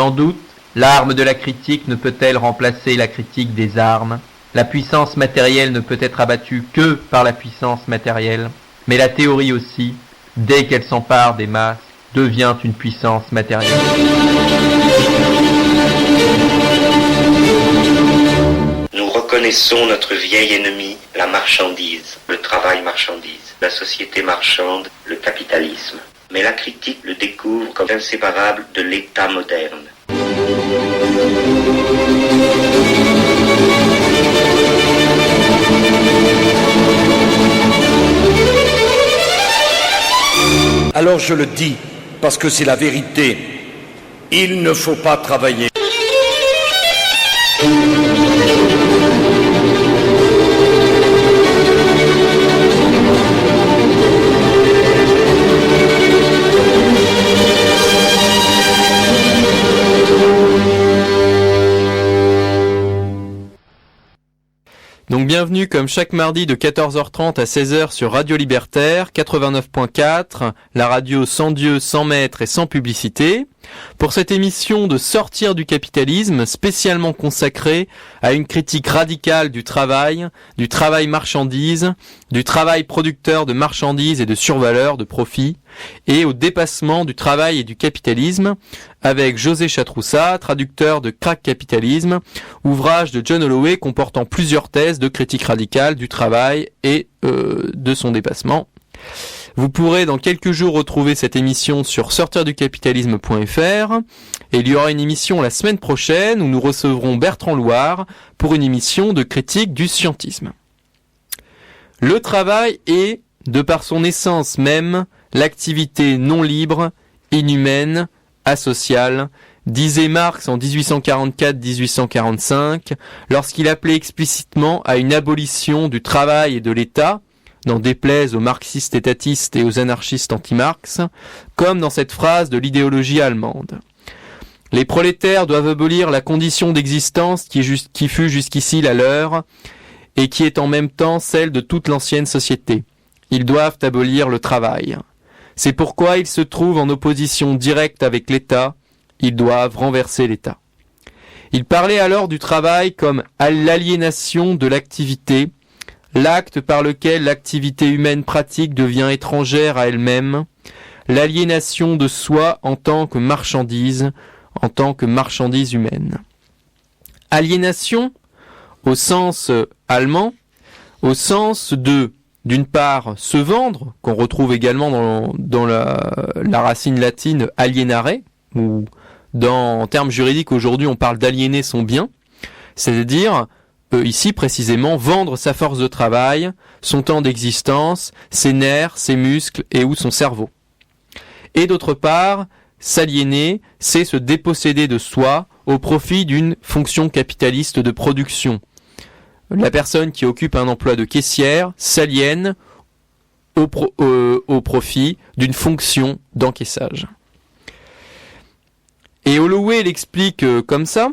Sans doute, l'arme de la critique ne peut-elle remplacer la critique des armes. La puissance matérielle ne peut être abattue que par la puissance matérielle. Mais la théorie aussi, dès qu'elle s'empare des masses, devient une puissance matérielle. Nous reconnaissons notre vieil ennemi, la marchandise, le travail marchandise, la société marchande, le capitalisme. Mais la critique le découvre comme inséparable de l'État moderne. Alors je le dis, parce que c'est la vérité, il ne faut pas travailler. Donc bienvenue comme chaque mardi de 14h30 à 16h sur Radio Libertaire 89.4, la radio sans Dieu, sans maître et sans publicité, pour cette émission de Sortir du capitalisme spécialement consacrée à une critique radicale du travail marchandise, du travail producteur de marchandises et de survaleur, de profit, et au dépassement du travail et du capitalisme, avec José Chatroussa, traducteur de Crack Capitalisme, ouvrage de John Holloway comportant plusieurs thèses de critique radicale du travail et de son dépassement. Vous pourrez dans quelques jours retrouver cette émission sur sortirducapitalisme.fr et il y aura une émission la semaine prochaine où nous recevrons Bertrand Loire pour une émission de critique du scientisme. Le travail est, de par son essence même, l'activité non libre, inhumaine, asociale, disait Marx en 1844-1845, lorsqu'il appelait explicitement à une abolition du travail et de l'État, n'en déplaise aux marxistes étatistes et aux anarchistes anti-Marx, comme dans cette phrase de l'idéologie allemande. Les prolétaires doivent abolir la condition d'existence qui fut jusqu'ici la leur, et qui est en même temps celle de toute l'ancienne société. Ils doivent abolir le travail. C'est pourquoi ils se trouvent en opposition directe avec l'État, ils doivent renverser l'État. Il parlait alors du travail comme l'aliénation de l'activité, l'acte par lequel l'activité humaine pratique devient étrangère à elle-même, l'aliénation de soi en tant que marchandise humaine. Aliénation, au sens allemand, au sens de, d'une part, se vendre, qu'on retrouve également dans la racine latine alienare, ou en termes juridiques aujourd'hui on parle d'aliéner son bien, c'est-à-dire ici précisément vendre sa force de travail, son temps d'existence, ses nerfs, ses muscles et ou son cerveau. Et d'autre part, s'aliéner, c'est se déposséder de soi au profit d'une fonction capitaliste de production. La personne qui occupe un emploi de caissière s'aliène au profit d'une fonction d'encaissage. Et Holloway l'explique comme ça.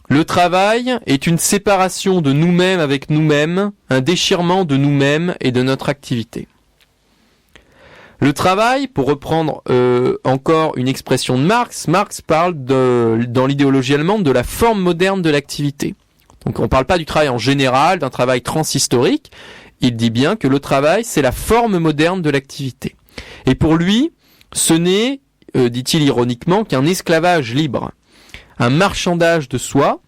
Le travail est une séparation de nous-mêmes avec nous-mêmes, un déchirement de nous-mêmes et de notre activité. Le travail, pour reprendre encore une expression de Marx parle dans l'idéologie allemande de la forme moderne de l'activité. Donc on ne parle pas du travail en général, d'un travail transhistorique, il dit bien que le travail c'est la forme moderne de l'activité. Et pour lui, ce n'est, dit-il ironiquement, qu'un esclavage libre. Un marchandage de soi,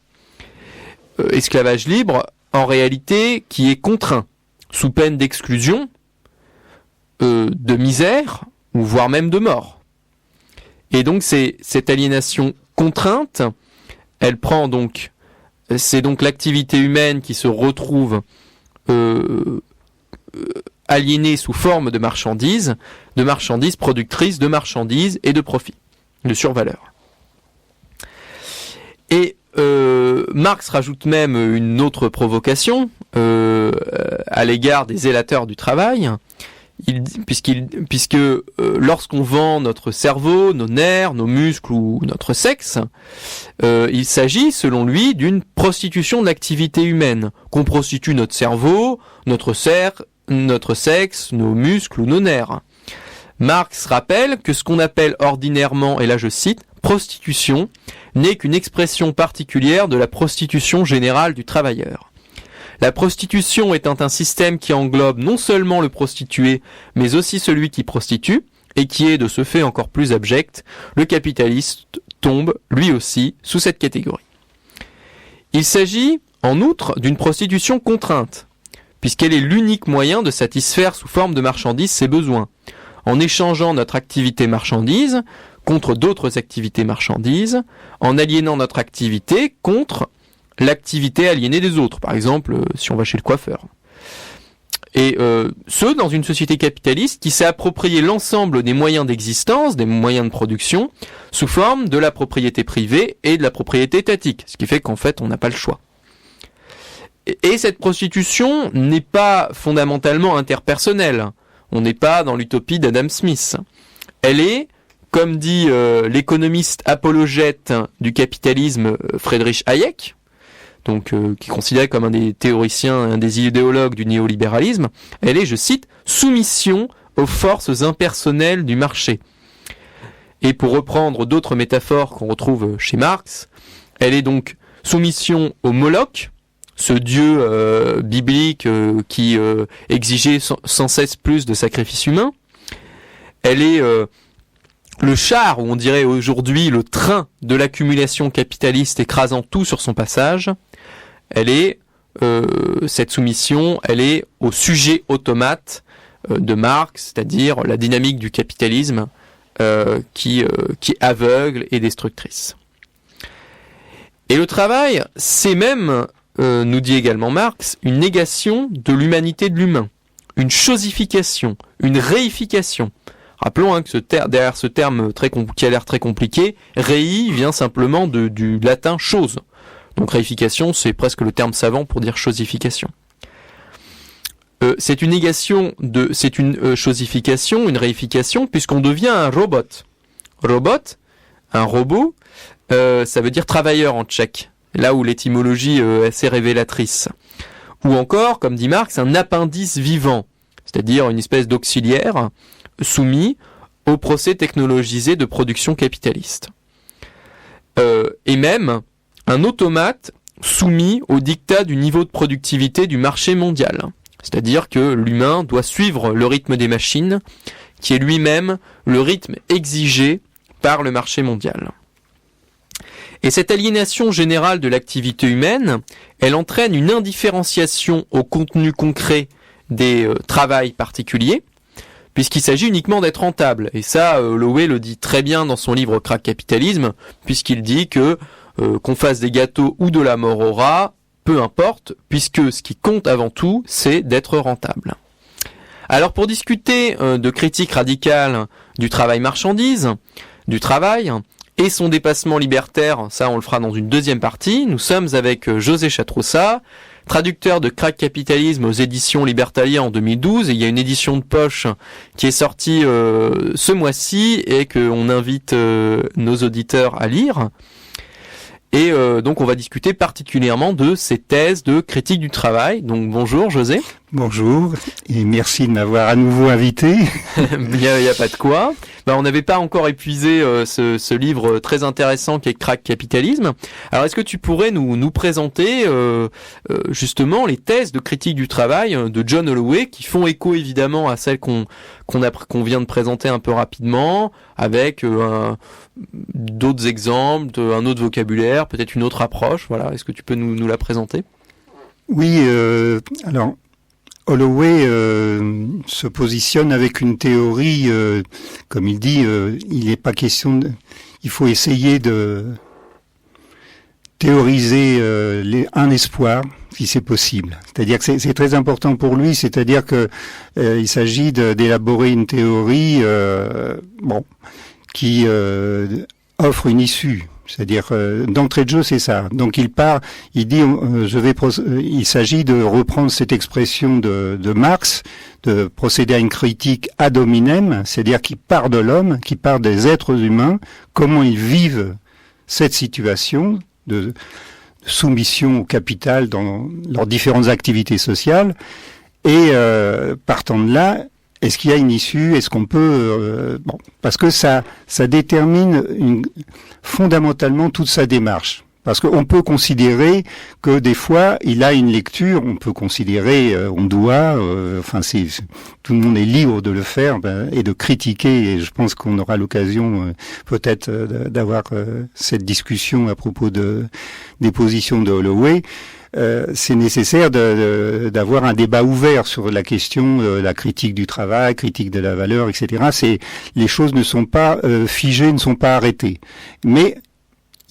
esclavage libre, en réalité, qui est contraint, sous peine d'exclusion, de misère, ou voire même de mort. Et donc, c'est cette aliénation contrainte, c'est donc l'activité humaine qui se retrouve aliénée sous forme de marchandises productrices de marchandises et de profit, de survaleur. Et Marx rajoute même une autre provocation à l'égard des zélateurs du travail, puisque lorsqu'on vend notre cerveau, nos nerfs, nos muscles ou notre sexe, il s'agit, selon lui, d'une prostitution de l'activité humaine, qu'on prostitue notre cerveau, notre sexe, nos muscles ou nos nerfs. Marx rappelle que ce qu'on appelle ordinairement, et là je cite, prostitution n'est qu'une expression particulière de la prostitution générale du travailleur. La prostitution étant un système qui englobe non seulement le prostitué, mais aussi celui qui prostitue, et qui est de ce fait encore plus abject, le capitaliste tombe, lui aussi, sous cette catégorie. Il s'agit, en outre, d'une prostitution contrainte, puisqu'elle est l'unique moyen de satisfaire sous forme de marchandises ses besoins, en échangeant notre activité marchandise contre d'autres activités marchandises, en aliénant notre activité contre l'activité aliénée des autres, par exemple si on va chez le coiffeur. Et ce, dans une société capitaliste qui s'est approprié l'ensemble des moyens d'existence, des moyens de production, sous forme de la propriété privée et de la propriété étatique, ce qui fait qu'en fait on n'a pas le choix. Et cette prostitution n'est pas fondamentalement interpersonnelle, on n'est pas dans l'utopie d'Adam Smith. Elle est, comme dit l'économiste apologète du capitalisme Friedrich Hayek, donc qui est considéré comme un des théoriciens, un des idéologues du néolibéralisme, elle est, je cite, « soumission aux forces impersonnelles du marché ». Et pour reprendre d'autres métaphores qu'on retrouve chez Marx, elle est donc soumission au Moloch, ce dieu biblique qui exigeait sans cesse plus de sacrifices humains. Elle est le char, ou on dirait aujourd'hui le train de l'accumulation capitaliste écrasant tout sur son passage. Elle est, cette soumission, elle est au sujet automate de Marx, c'est-à-dire la dynamique du capitalisme qui est aveugle et destructrice. Et le travail, c'est même, nous dit également Marx, une négation de l'humanité de l'humain, une chosification, une réification. Rappelons que derrière ce terme qui a l'air très compliqué, rei vient simplement du latin chose. Donc réification, c'est presque le terme savant pour dire chosification. C'est une négation c'est une chosification, une réification, puisqu'on devient un robot. Robot, un robot, ça veut dire travailleur en tchèque, là où l'étymologie est assez révélatrice. Ou encore, comme dit Marx, un appendice vivant, c'est-à-dire une espèce d'auxiliaire soumis au procès technologisé de production capitaliste. Et même un automate soumis au diktat du niveau de productivité du marché mondial. C'est-à-dire que l'humain doit suivre le rythme des machines, qui est lui-même le rythme exigé par le marché mondial. Et cette aliénation générale de l'activité humaine, elle entraîne une indifférenciation au contenu concret des travails particuliers, puisqu'il s'agit uniquement d'être rentable. Et ça, Lowe le dit très bien dans son livre Crack Capitalisme, puisqu'il dit que qu'on fasse des gâteaux ou de la mort au rat, peu importe, puisque ce qui compte avant tout, c'est d'être rentable. Alors pour discuter de critique radicale du travail marchandise, du travail, et son dépassement libertaire, ça on le fera dans une deuxième partie, nous sommes avec José Chatroussa, traducteur de Crack Capitalisme aux éditions Libertalia en 2012, et il y a une édition de poche qui est sortie ce mois-ci et qu'on invite nos auditeurs à lire. Et donc on va discuter particulièrement de ces thèses de critique du travail. Donc bonjour José. Bonjour et merci de m'avoir à nouveau invité. Il n'y a pas de quoi. On n'avait pas encore épuisé ce livre très intéressant qui est Crack Capitalisme. Alors est-ce que tu pourrais nous présenter justement les thèses de critique du travail de John Holloway qui font écho évidemment à celles qu'on vient de présenter un peu rapidement, avec d'autres exemples, un autre vocabulaire, peut-être une autre approche. Voilà, est-ce que tu peux nous la présenter ? Oui, alors Holloway se positionne avec une théorie, comme il dit, il n'est pas question il faut essayer de théoriser un espoir, si c'est possible. C'est-à-dire que c'est très important pour lui, c'est-à-dire que il s'agit d'élaborer une théorie, qui offre une issue. C'est-à-dire, d'entrée de jeu, c'est ça. Donc il dit, il s'agit de reprendre cette expression de Marx, de procéder à une critique ad hominem, c'est-à-dire qui part de l'homme, qui part des êtres humains, comment ils vivent cette situation de soumission au capital dans leurs différentes activités sociales, et partant de là, est-ce qu'il y a une issue? Est-ce qu'on peut parce que ça détermine fondamentalement toute sa démarche. Parce qu'on peut considérer que des fois il a une lecture, on peut considérer, on doit, tout le monde est libre de le faire et de critiquer. Et je pense qu'on aura l'occasion peut-être d'avoir cette discussion à propos des positions de Holloway. C'est nécessaire d'avoir un débat ouvert sur la question de la critique du travail, critique de la valeur, etc. Les choses ne sont pas figées, ne sont pas arrêtées. Mais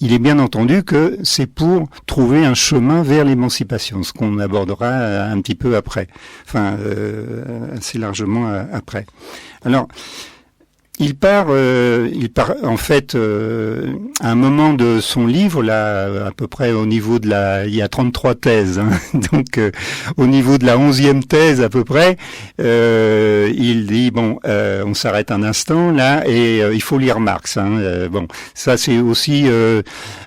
il est bien entendu que c'est pour trouver un chemin vers l'émancipation, ce qu'on abordera un petit peu après, assez largement après. Alors, il part en fait à un moment de son livre, là à peu près au niveau de il y a 33 thèses, hein, donc au niveau de la 11e thèse à peu près, il dit on s'arrête un instant là et il faut lire Marx. Hein, ça c'est aussi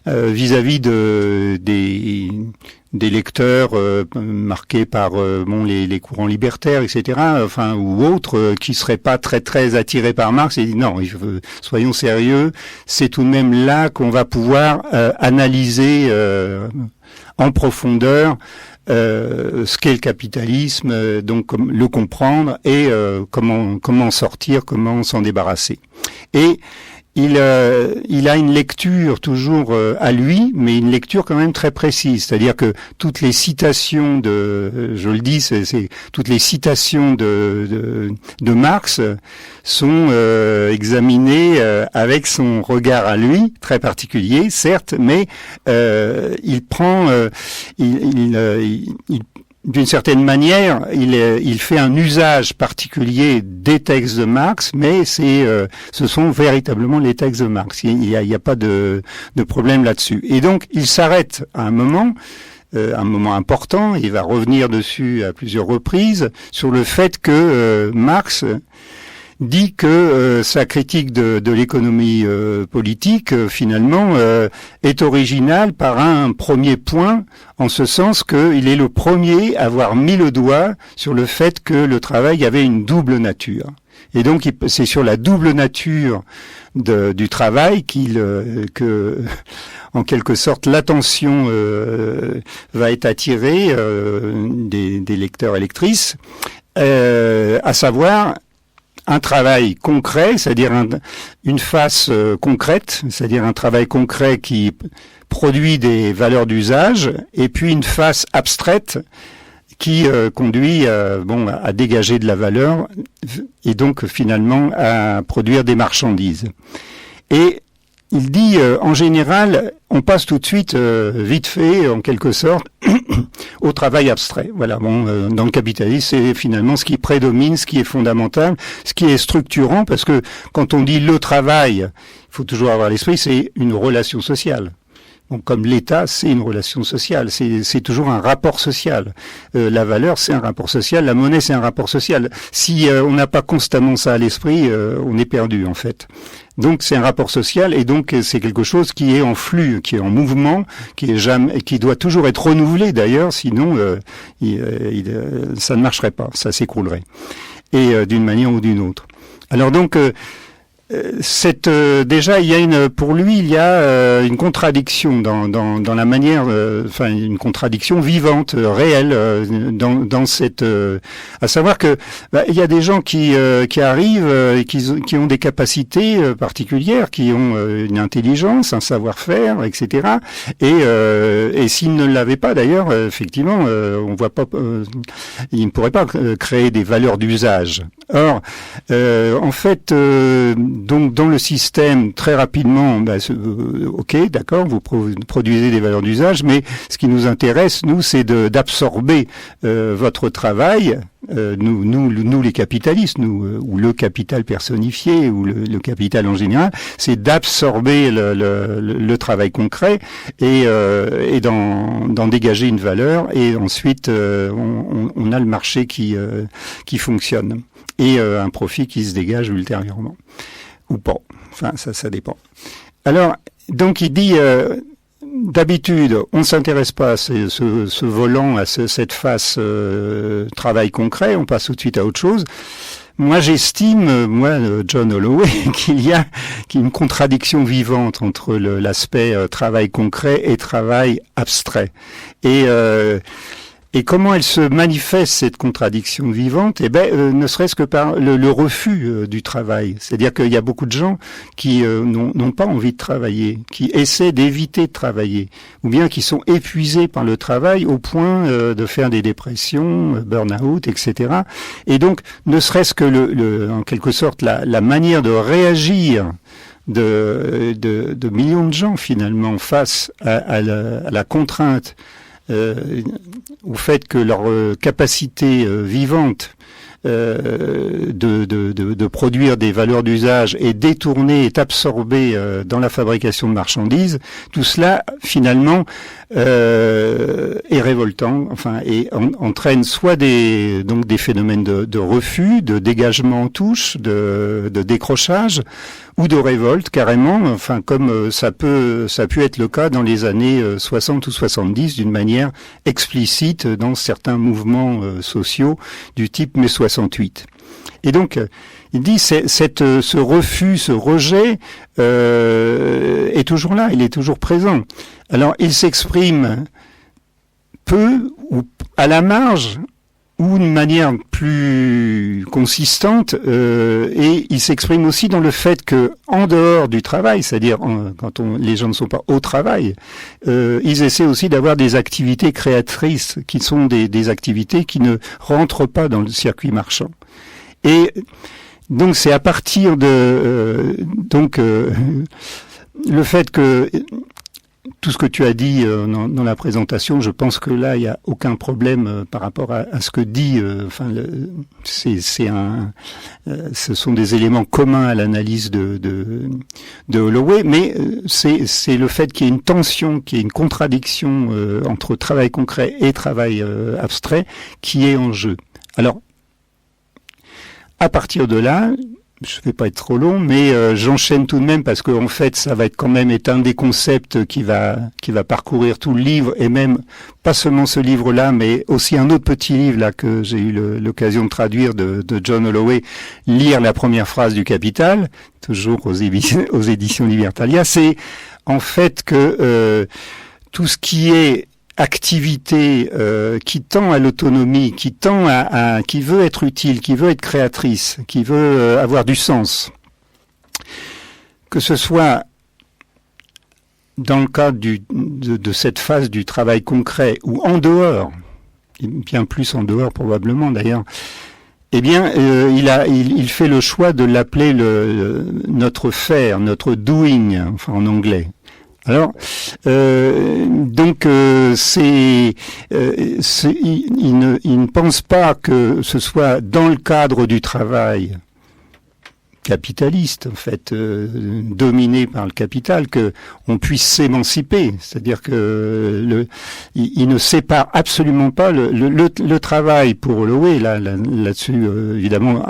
vis-à-vis des lecteurs marqués par les courants libertaires, etc., ou autres qui seraient pas très attirés par Marx. Et dit non, soyons sérieux, c'est tout de même là qu'on va pouvoir analyser en profondeur ce qu'est le capitalisme, donc le comprendre et comment sortir, comment s'en débarrasser. Et il a une lecture toujours à lui, mais une lecture quand même très précise. C'est-à-dire que toutes les citations c'est toutes les citations de Marx sont examinées avec son regard à lui, très particulier, certes, mais il prend, d'une certaine manière, il fait un usage particulier des textes de Marx, mais ce sont véritablement les textes de Marx. Il y a pas de problème là-dessus. Et donc, il s'arrête à un moment important. Il va revenir dessus à plusieurs reprises sur le fait que Marx dit que sa critique de l'économie politique, finalement, est originale par un premier point, en ce sens qu'il est le premier à avoir mis le doigt sur le fait que le travail avait une double nature. Et donc, c'est sur la double nature du travail que, en quelque sorte, l'attention va être attirée des lecteurs et lectrices, à savoir un travail concret, c'est-à-dire une face concrète, c'est-à-dire un travail concret qui produit des valeurs d'usage, et puis une face abstraite qui conduit à dégager de la valeur et donc finalement à produire des marchandises. Et il dit, en général, on passe tout de suite, vite fait, en quelque sorte, au travail abstrait. Voilà. Dans le capitalisme, c'est finalement ce qui prédomine, ce qui est fondamental, ce qui est structurant, parce que quand on dit le travail, il faut toujours avoir à l'esprit, c'est une relation sociale. Donc, comme l'État, c'est une relation sociale, c'est toujours un rapport social. La valeur, c'est un rapport social, la monnaie, c'est un rapport social. Si on n'a pas constamment ça à l'esprit, on est perdu en fait. Donc c'est un rapport social et donc c'est quelque chose qui est en flux, qui est en mouvement, qui doit toujours être renouvelé d'ailleurs, sinon ça ne marcherait pas, ça s'écroulerait. Et d'une manière ou d'une autre. Alors donc déjà, pour lui, il y a une contradiction dans la manière, une contradiction vivante, réelle, dans cette, à savoir que il y a des gens qui arrivent et qui ont des capacités particulières, qui ont une intelligence, un savoir-faire, etc. Et s'ils ne l'avaient pas, d'ailleurs, effectivement, on voit pas, ils ne pourraient pas créer des valeurs d'usage. Or, en fait, donc dans le système, très rapidement, ok, d'accord, vous produisez des valeurs d'usage, mais ce qui nous intéresse, nous, c'est d'absorber votre travail, nous les capitalistes, ou le capital personnifié, ou le capital en général, c'est d'absorber le travail concret et d'en dégager une valeur, et ensuite on a le marché qui fonctionne et un profit qui se dégage ultérieurement. Ou pas. Enfin, ça dépend. Alors, donc il dit, d'habitude, on ne s'intéresse pas à ce volant, à cette face travail concret, on passe tout de suite à autre chose. Moi, j'estime, John Holloway, qu'il y a une contradiction vivante entre l'aspect travail concret et travail abstrait. Et comment elle se manifeste, cette contradiction vivante? Ne serait-ce que par le refus du travail. C'est-à-dire qu'il y a beaucoup de gens qui n'ont pas envie de travailler, qui essaient d'éviter de travailler, ou bien qui sont épuisés par le travail au point de faire des dépressions, burn-out, etc. Et donc, ne serait-ce que en quelque sorte, la manière de réagir de millions de gens, finalement, face à la contrainte, au fait que leur capacité vivante de produire des valeurs d'usage est détournée, est absorbée dans la fabrication de marchandises, tout cela finalement est révoltant, et entraîne soit des phénomènes de refus, de dégagement en touche, de décrochage, ou de révolte carrément, comme ça a pu être le cas dans les années 60 ou 70 d'une manière explicite dans certains mouvements sociaux du type mai 68. Et donc, il dit ce refus, ce rejet est toujours là, il est toujours présent. Alors, il s'exprime peu ou à la marge, ou d'une manière plus consistante, et il s'exprime aussi dans le fait que, en dehors du travail, c'est-à-dire quand les gens ne sont pas au travail, ils essaient aussi d'avoir des activités créatrices, qui sont des activités qui ne rentrent pas dans le circuit marchand. Et donc c'est à partir de le fait que tout ce que tu as dit dans la présentation, je pense que là, il n'y a aucun problème par rapport à ce que dit. Ce sont des éléments communs à l'analyse de Holloway, mais c'est le fait qu'il y ait une tension, qu'il y ait une contradiction entre travail concret et travail abstrait qui est en jeu. Alors, à partir de là, je ne vais pas être trop long, mais j'enchaîne tout de même parce qu'en fait, ça va être quand même un des concepts qui va parcourir tout le livre, et même pas seulement ce livre-là, mais aussi un autre petit livre là que j'ai eu l'occasion de traduire de John Holloway, Lire la première phrase du Capital, toujours aux éditions Libertalia. C'est en fait que tout ce qui est activité qui tend à l'autonomie, qui tend qui veut être utile, qui veut être créatrice, qui veut avoir du sens, que ce soit dans le cadre de cette phase du travail concret ou en dehors, bien plus en dehors probablement d'ailleurs, eh bien, il fait le choix de l'appeler notre faire, notre doing, en anglais. Alors, il ne pense pas que ce soit dans le cadre du travail capitaliste, dominé par le capital, que on puisse s'émanciper. C'est-à-dire que il ne sépare absolument pas le travail pour Holloway. Là-dessus, évidemment,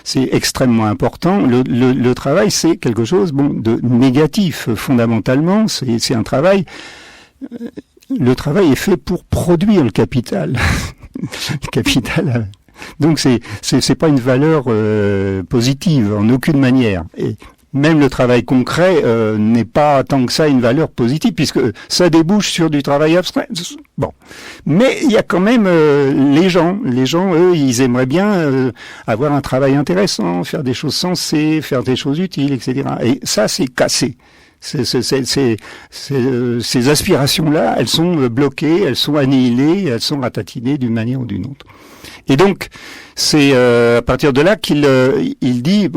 c'est extrêmement important. Le travail, c'est quelque chose, de négatif fondamentalement. C'est un travail. Le travail est fait pour produire le capital. Le capital. Donc c'est pas une valeur positive en aucune manière. Et même le travail concret n'est pas tant que ça une valeur positive, puisque ça débouche sur du travail abstrait. Bon, mais il y a quand même les gens eux, ils aimeraient bien avoir un travail intéressant, faire des choses sensées, faire des choses utiles, etc. Et ça, c'est cassé. Ces aspirations-là, elles sont bloquées, elles sont annihilées, elles sont ratatinées d'une manière ou d'une autre. Et donc, c'est à partir de là qu'il dit,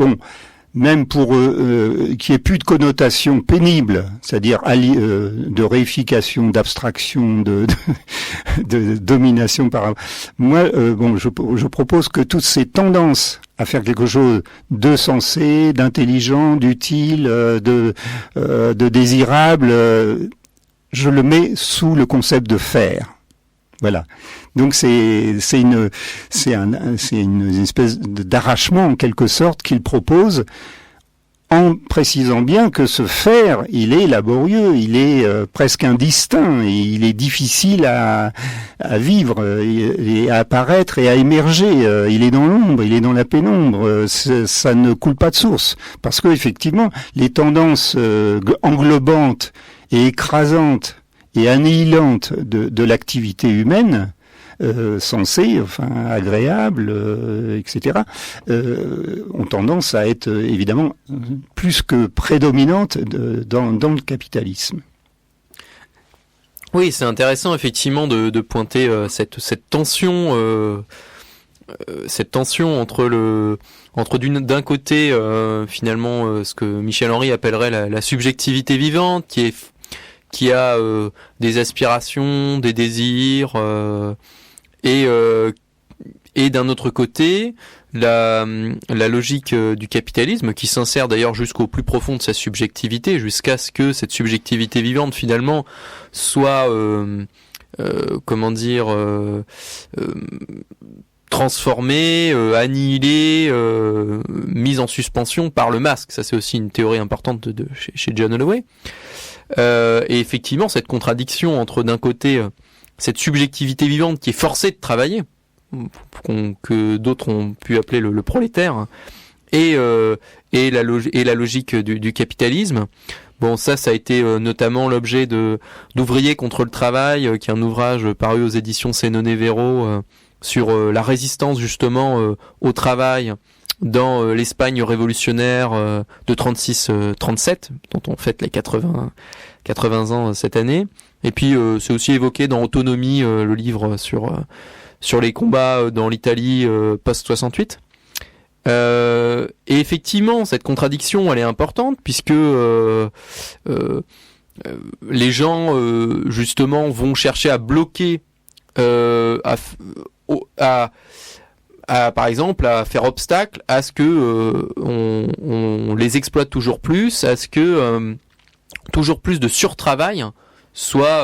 même pour qu'il n'y ait plus de connotation pénible, c'est-à-dire de réification, d'abstraction, de domination par... Moi, je propose que toutes ces tendances à faire quelque chose de sensé, d'intelligent, d'utile, de désirable, je le mets sous le concept de faire. Voilà. Donc c'est une espèce d'arrachement en quelque sorte qu'il propose en précisant bien que ce faire, il est laborieux, il est presque indistinct, et il est difficile à vivre et à apparaître et à émerger. Il est dans l'ombre, il est dans la pénombre. Ça ne coule pas de source, parce que effectivement, les tendances englobantes et écrasantes et annihilantes de l'activité humaine, sensée, agréable, etc., ont tendance à être évidemment plus que prédominantes dans le capitalisme. Oui, c'est intéressant effectivement de pointer cette tension entre d'un côté finalement ce que Michel Henry appellerait la subjectivité vivante, qui a des aspirations, des désirs, et d'un autre côté la logique du capitalisme, qui s'insère d'ailleurs jusqu'au plus profond de sa subjectivité, jusqu'à ce que cette subjectivité vivante finalement soit transformée, annihilée, mise en suspension par le masque. Ça, c'est aussi une théorie importante chez John Holloway. Et effectivement, cette contradiction entre d'un côté cette subjectivité vivante qui est forcée de travailler, que d'autres ont pu appeler le prolétaire, et la logique du capitalisme. Bon, ça a été notamment l'objet d'Ouvriers contre le travail, qui est un ouvrage paru aux éditions Sénoné-Véro sur la résistance justement au travail dans l'Espagne révolutionnaire de 36-37, dont on fête les 80 ans cette année. Et puis c'est aussi évoqué dans Autonomie, le livre sur les combats dans l'Italie post-68. Et effectivement, cette contradiction, elle est importante, puisque les gens justement vont chercher à bloquer, par exemple, à faire obstacle à ce que on les exploite toujours plus, à ce que toujours plus de surtravail soit,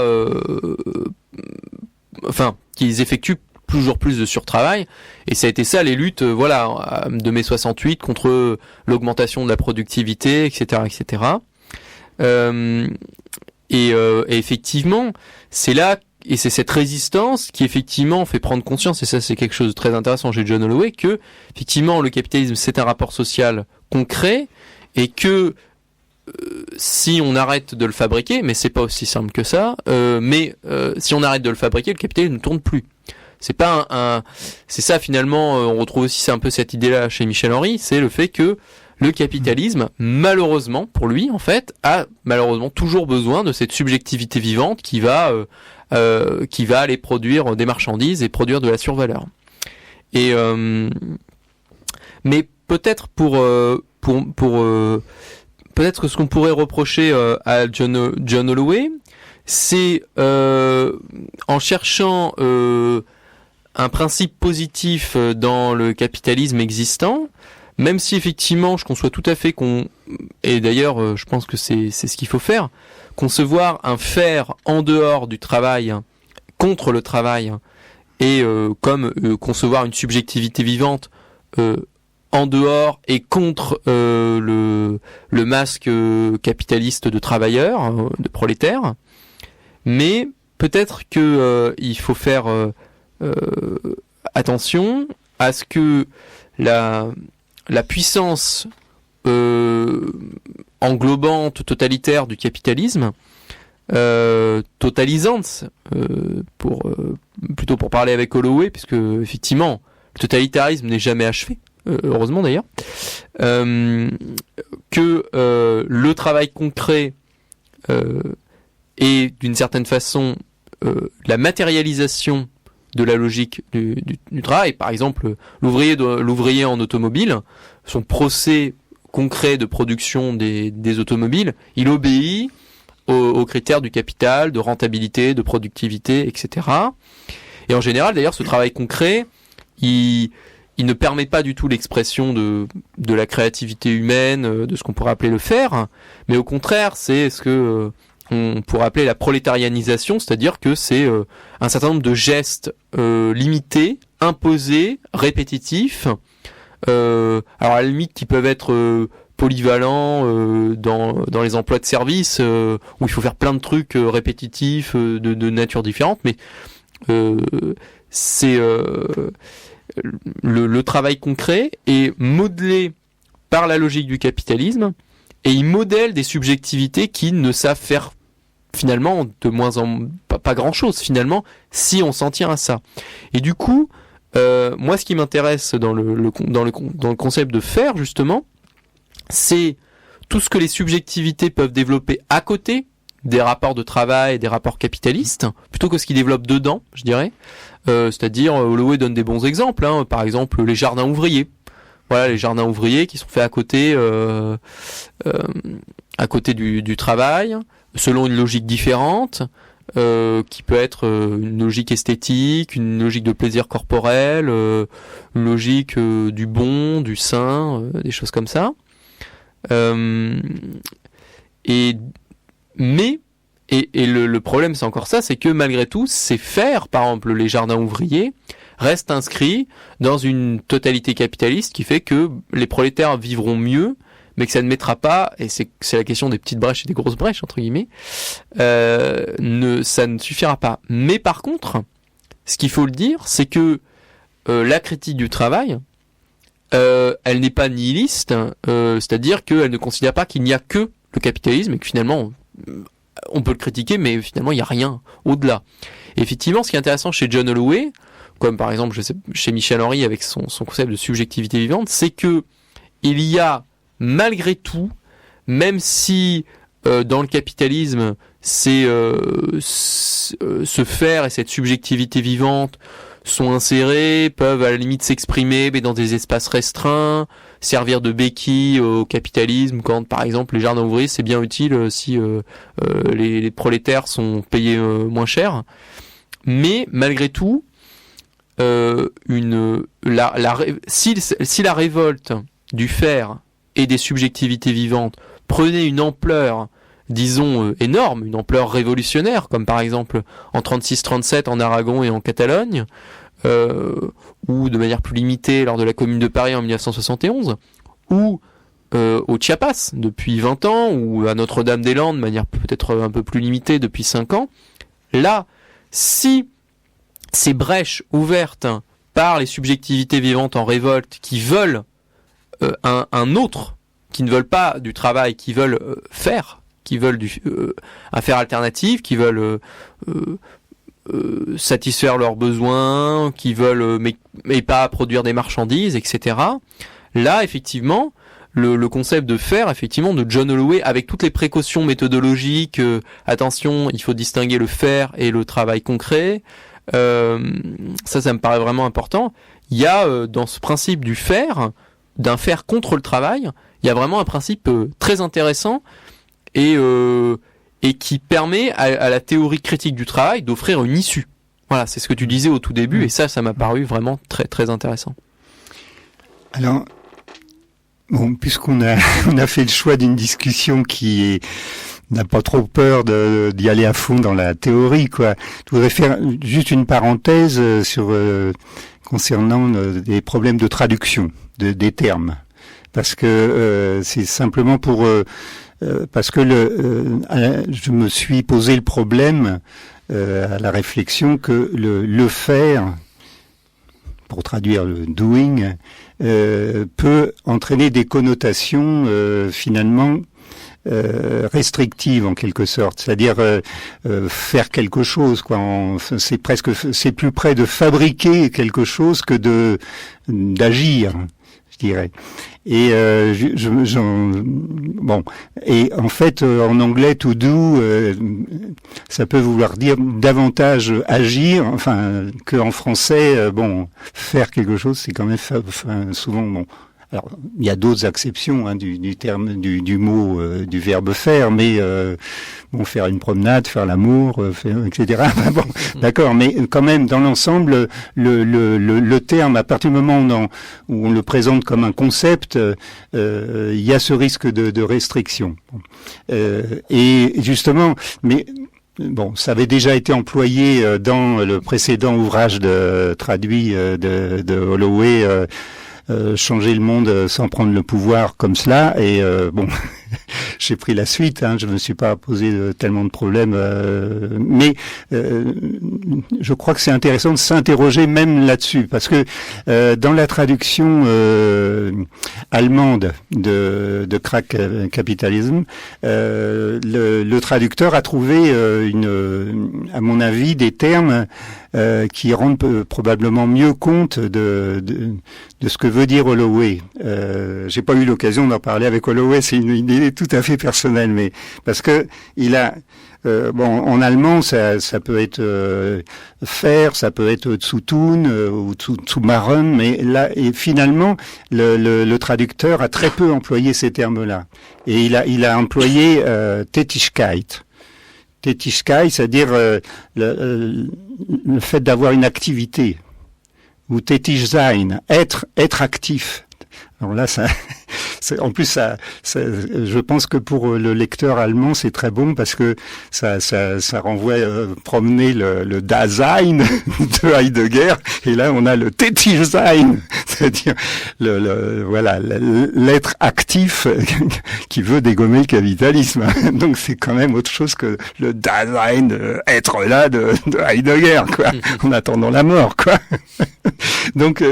qu'ils effectuent toujours plus de surtravail. Et ça a été ça les luttes, de mai 68 contre l'augmentation de la productivité, etc., etc. Et effectivement, c'est là. Et c'est cette résistance qui effectivement fait prendre conscience, et ça c'est quelque chose de très intéressant chez John Holloway, que effectivement le capitalisme c'est un rapport social concret, et que si on arrête de le fabriquer, mais c'est pas aussi simple que ça, si on arrête de le fabriquer, le capitalisme ne tourne plus. C'est pas c'est ça finalement, on retrouve aussi c'est un peu cette idée-là chez Michel Henry, c'est le fait que le capitalisme, malheureusement pour lui en fait, a malheureusement toujours besoin de cette subjectivité vivante qui va aller produire des marchandises et produire de la survaleur. Et mais peut-être peut-être que ce qu'on pourrait reprocher à John Holloway, c'est en cherchant un principe positif dans le capitalisme existant, même si effectivement je conçois tout à fait et d'ailleurs je pense que c'est ce qu'il faut faire, concevoir un faire en dehors du travail, contre le travail, et comme concevoir une subjectivité vivante en dehors et contre le masque capitaliste de travailleurs, de prolétaires. Mais peut-être que il faut faire attention à ce que la puissance englobante, totalitaire du capitalisme, totalisante, plutôt pour parler avec Holloway, puisque effectivement le totalitarisme n'est jamais achevé, heureusement d'ailleurs, que le travail concret est d'une certaine façon la matérialisation de la logique du travail. Par exemple, l'ouvrier en automobile, son procès concret de production des automobiles, il obéit aux critères du capital, de rentabilité, de productivité, etc. Et en général, d'ailleurs, ce travail concret, il ne permet pas du tout l'expression de la créativité humaine, de ce qu'on pourrait appeler le faire, mais au contraire, c'est ce que on pourrait appeler la prolétarianisation, c'est-à-dire que c'est un certain nombre de gestes limités, imposés, répétitifs, alors à la limite qui peuvent être polyvalents dans les emplois de service où il faut faire plein de trucs répétitifs de nature différente, mais c'est le travail concret est modelé par la logique du capitalisme et il modèle des subjectivités qui ne savent faire finalement de moins en pas grand chose finalement si on s'en tient à ça. Et du coup moi ce qui m'intéresse dans le concept de faire justement, c'est tout ce que les subjectivités peuvent développer à côté des rapports de travail, des rapports capitalistes, plutôt que ce qu'ils développent dedans, je dirais. C'est-à-dire, Holloway donne des bons exemples, hein, par exemple les jardins ouvriers. Voilà, les jardins ouvriers qui sont faits à côté du travail, selon une logique différente, qui peut être une logique esthétique, une logique de plaisir corporel, une logique du bon, du sain, des choses comme ça. Le problème c'est encore ça, c'est que malgré tout, ces faire, par exemple les jardins ouvriers, restent inscrits dans une totalité capitaliste qui fait que les prolétaires vivront mieux, mais que ça ne mettra pas, et c'est la question des petites brèches et des grosses brèches entre guillemets, ça ne suffira pas. Mais par contre, ce qu'il faut le dire, c'est que la critique du travail, elle n'est pas nihiliste, c'est-à-dire qu'elle ne considère pas qu'il n'y a que le capitalisme et que finalement on peut le critiquer, mais finalement il n'y a rien au-delà. Et effectivement, ce qui est intéressant chez John Holloway, comme par exemple chez Michel Henry avec son concept de subjectivité vivante, c'est que il y a malgré tout, même si dans le capitalisme c'est ce faire et cette subjectivité vivante sont insérés, peuvent à la limite s'exprimer mais dans des espaces restreints, servir de béquille au capitalisme quand par exemple les jardins ouvriers c'est bien utile si les prolétaires sont payés moins cher. Mais malgré tout, si la révolte du faire et des subjectivités vivantes prenait une ampleur disons énorme, une ampleur révolutionnaire, comme par exemple en 36-37 en Aragon et en Catalogne, ou de manière plus limitée lors de la Commune de Paris en 1971, ou au Chiapas depuis 20 ans, ou à Notre-Dame-des-Landes de manière peut-être un peu plus limitée depuis 5 ans. Là, si ces brèches ouvertes par les subjectivités vivantes en révolte qui veulent un autre, qui ne veulent pas du travail, qui veulent faire, qui veulent un faire alternatif, qui veulent satisfaire leurs besoins, qui veulent mais pas produire des marchandises, etc. Là, effectivement, le concept de faire, effectivement, de John Holloway, avec toutes les précautions méthodologiques, attention, il faut distinguer le faire et le travail concret, ça me paraît vraiment important. Il y a dans ce principe du faire, d'un faire contre le travail, il y a vraiment un principe très intéressant et qui permet à la théorie critique du travail d'offrir une issue. Voilà, c'est ce que tu disais au tout début, et ça m'a paru vraiment très très intéressant. Alors, bon, puisqu'on a fait le choix d'une discussion qui n'a pas trop peur d'y aller à fond dans la théorie, quoi. Je voudrais faire juste une parenthèse concernant des problèmes de traduction des termes, parce que c'est simplement pour parce que je me suis posé le problème à la réflexion que le faire, pour traduire le doing, peut entraîner des connotations finalement restrictives en quelque sorte, c'est-à-dire faire quelque chose, quoi. C'est plus près de fabriquer quelque chose que d'agir, je dirais. Et bon, et en fait en anglais to do, ça peut vouloir dire davantage agir, enfin que en français, bon, faire quelque chose, c'est quand même souvent bon. Alors, il y a d'autres acceptions du terme, du mot, du verbe faire, mais bon, faire une promenade, faire l'amour, etc. Bon, d'accord, mais quand même, dans l'ensemble, le terme, à partir du moment où on le présente comme un concept, il y a ce risque de restriction. Et justement, mais bon, ça avait déjà été employé dans le précédent ouvrage traduit de Holloway. changer le monde sans prendre le pouvoir comme cela. Et bon, j'ai pris la suite. Je me suis pas posé tellement de problèmes, mais je crois que c'est intéressant de s'interroger même là-dessus, parce que dans la traduction allemande de Crack Capitalism, le traducteur a trouvé à mon avis, des termes qui rendent probablement mieux compte de ce que veut dire Holloway. J'ai pas eu l'occasion d'en parler avec Holloway, c'est une idée tout à fait personnelle, mais parce que il a en allemand, ça peut être fer, ça peut être Zutun ou Zumachen, mais là, et finalement, le traducteur a très peu employé ces termes-là, et il a employé Tätigkeit. Tätigkeit, c'est-à-dire le fait d'avoir une activité, ou tätig sein, être actif. Alors là, en plus, je pense que pour le lecteur allemand, c'est très bon parce que ça renvoie promener le Dasein de Heidegger, et là on a le tätig sein, c'est-à-dire l'être actif qui veut dégommer le capitalisme. Donc c'est quand même autre chose que le Dasein, être là de Heidegger, quoi, en attendant la mort, quoi. Donc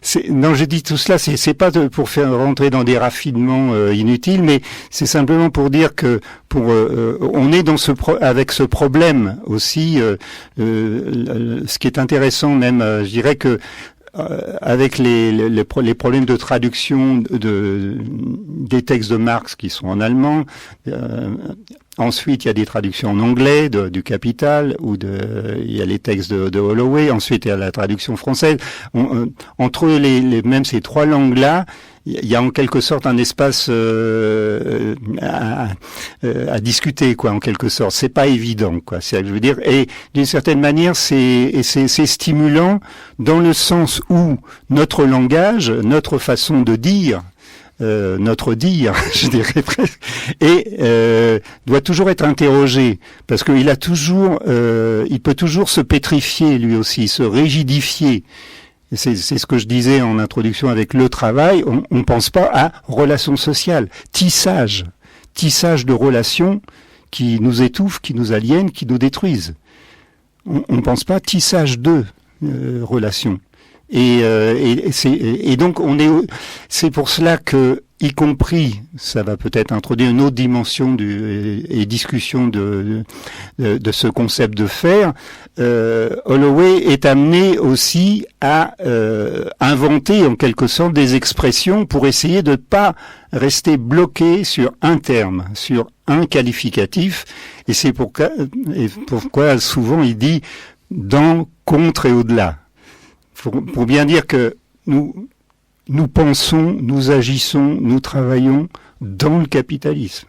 j'ai dit tout cela, c'est pas pour faire rentrer dans des raffinements inutiles, mais c'est simplement pour dire que on est avec ce problème aussi. Ce qui est intéressant même, je dirais que avec les problèmes de traduction des textes de Marx qui sont en allemand. Ensuite, il y a des traductions en anglais du Capital, il y a les textes de Holloway. Ensuite, il y a la traduction française. Entre même ces trois langues-là, il y a en quelque sorte un espace à discuter, quoi, en quelque sorte. C'est pas évident, quoi. C'est ça que je veux dire. Et d'une certaine manière, c'est stimulant dans le sens où notre langage, notre façon de dire, je dirais presque, et doit toujours être interrogé, parce qu'il a toujours, il peut toujours se pétrifier lui aussi, se rigidifier. C'est ce que je disais en introduction avec le travail. On pense pas à relations sociales, tissage de relations qui nous étouffent, qui nous aliènent, qui nous détruisent. On pense pas tissage de relations. Et donc c'est pour cela que, y compris, ça va peut-être introduire une autre dimension et discussion de ce concept de faire. Holloway est amené aussi à inventer en quelque sorte des expressions pour essayer de ne pas rester bloqué sur un terme, sur un qualificatif. Et c'est pourquoi souvent il dit dans, contre et au-delà. Pour bien dire que nous pensons, nous agissons, nous travaillons dans le capitalisme.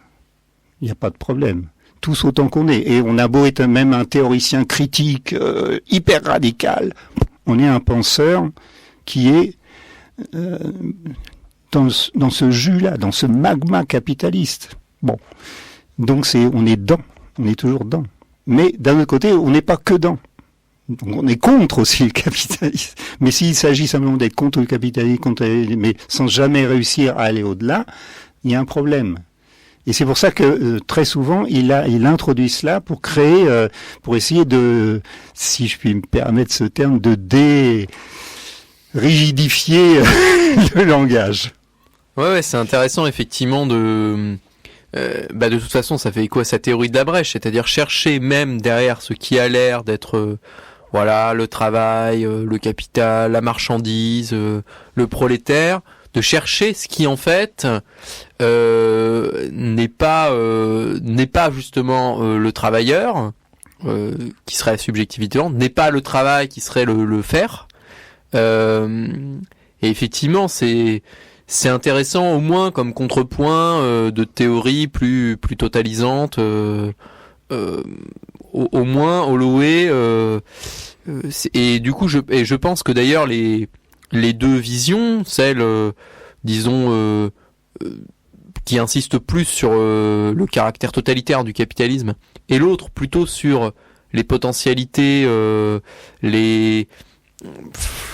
Il n'y a pas de problème. Tous autant qu'on est. Et on a beau être même un théoricien critique, hyper radical, on est un penseur qui est dans ce jus-là, dans ce magma capitaliste. Bon. Donc on est dedans. On est toujours dedans. Mais d'un autre côté, on n'est pas que dedans. Donc on est contre aussi le capitalisme. Mais s'il s'agit simplement d'être contre le capitalisme, mais sans jamais réussir à aller au-delà, il y a un problème. Et c'est pour ça que très souvent il introduit cela pour créer, pour essayer de, si je puis me permettre ce terme, de dérigidifier le langage. Ouais, c'est intéressant effectivement de toute façon ça fait écho à sa théorie de la brèche, c'est-à-dire chercher même derrière ce qui a l'air d'être le travail, le capital, la marchandise, le prolétaire, de chercher ce qui en fait n'est pas justement le travailleur, qui serait la subjectivité, n'est pas le travail qui serait le faire. Et effectivement, c'est intéressant au moins comme contrepoint de théories plus totalisantes. Au moins Holloway et du coup je pense que d'ailleurs les deux visions, celle disons qui insiste plus sur le caractère totalitaire du capitalisme et l'autre plutôt sur les potentialités, les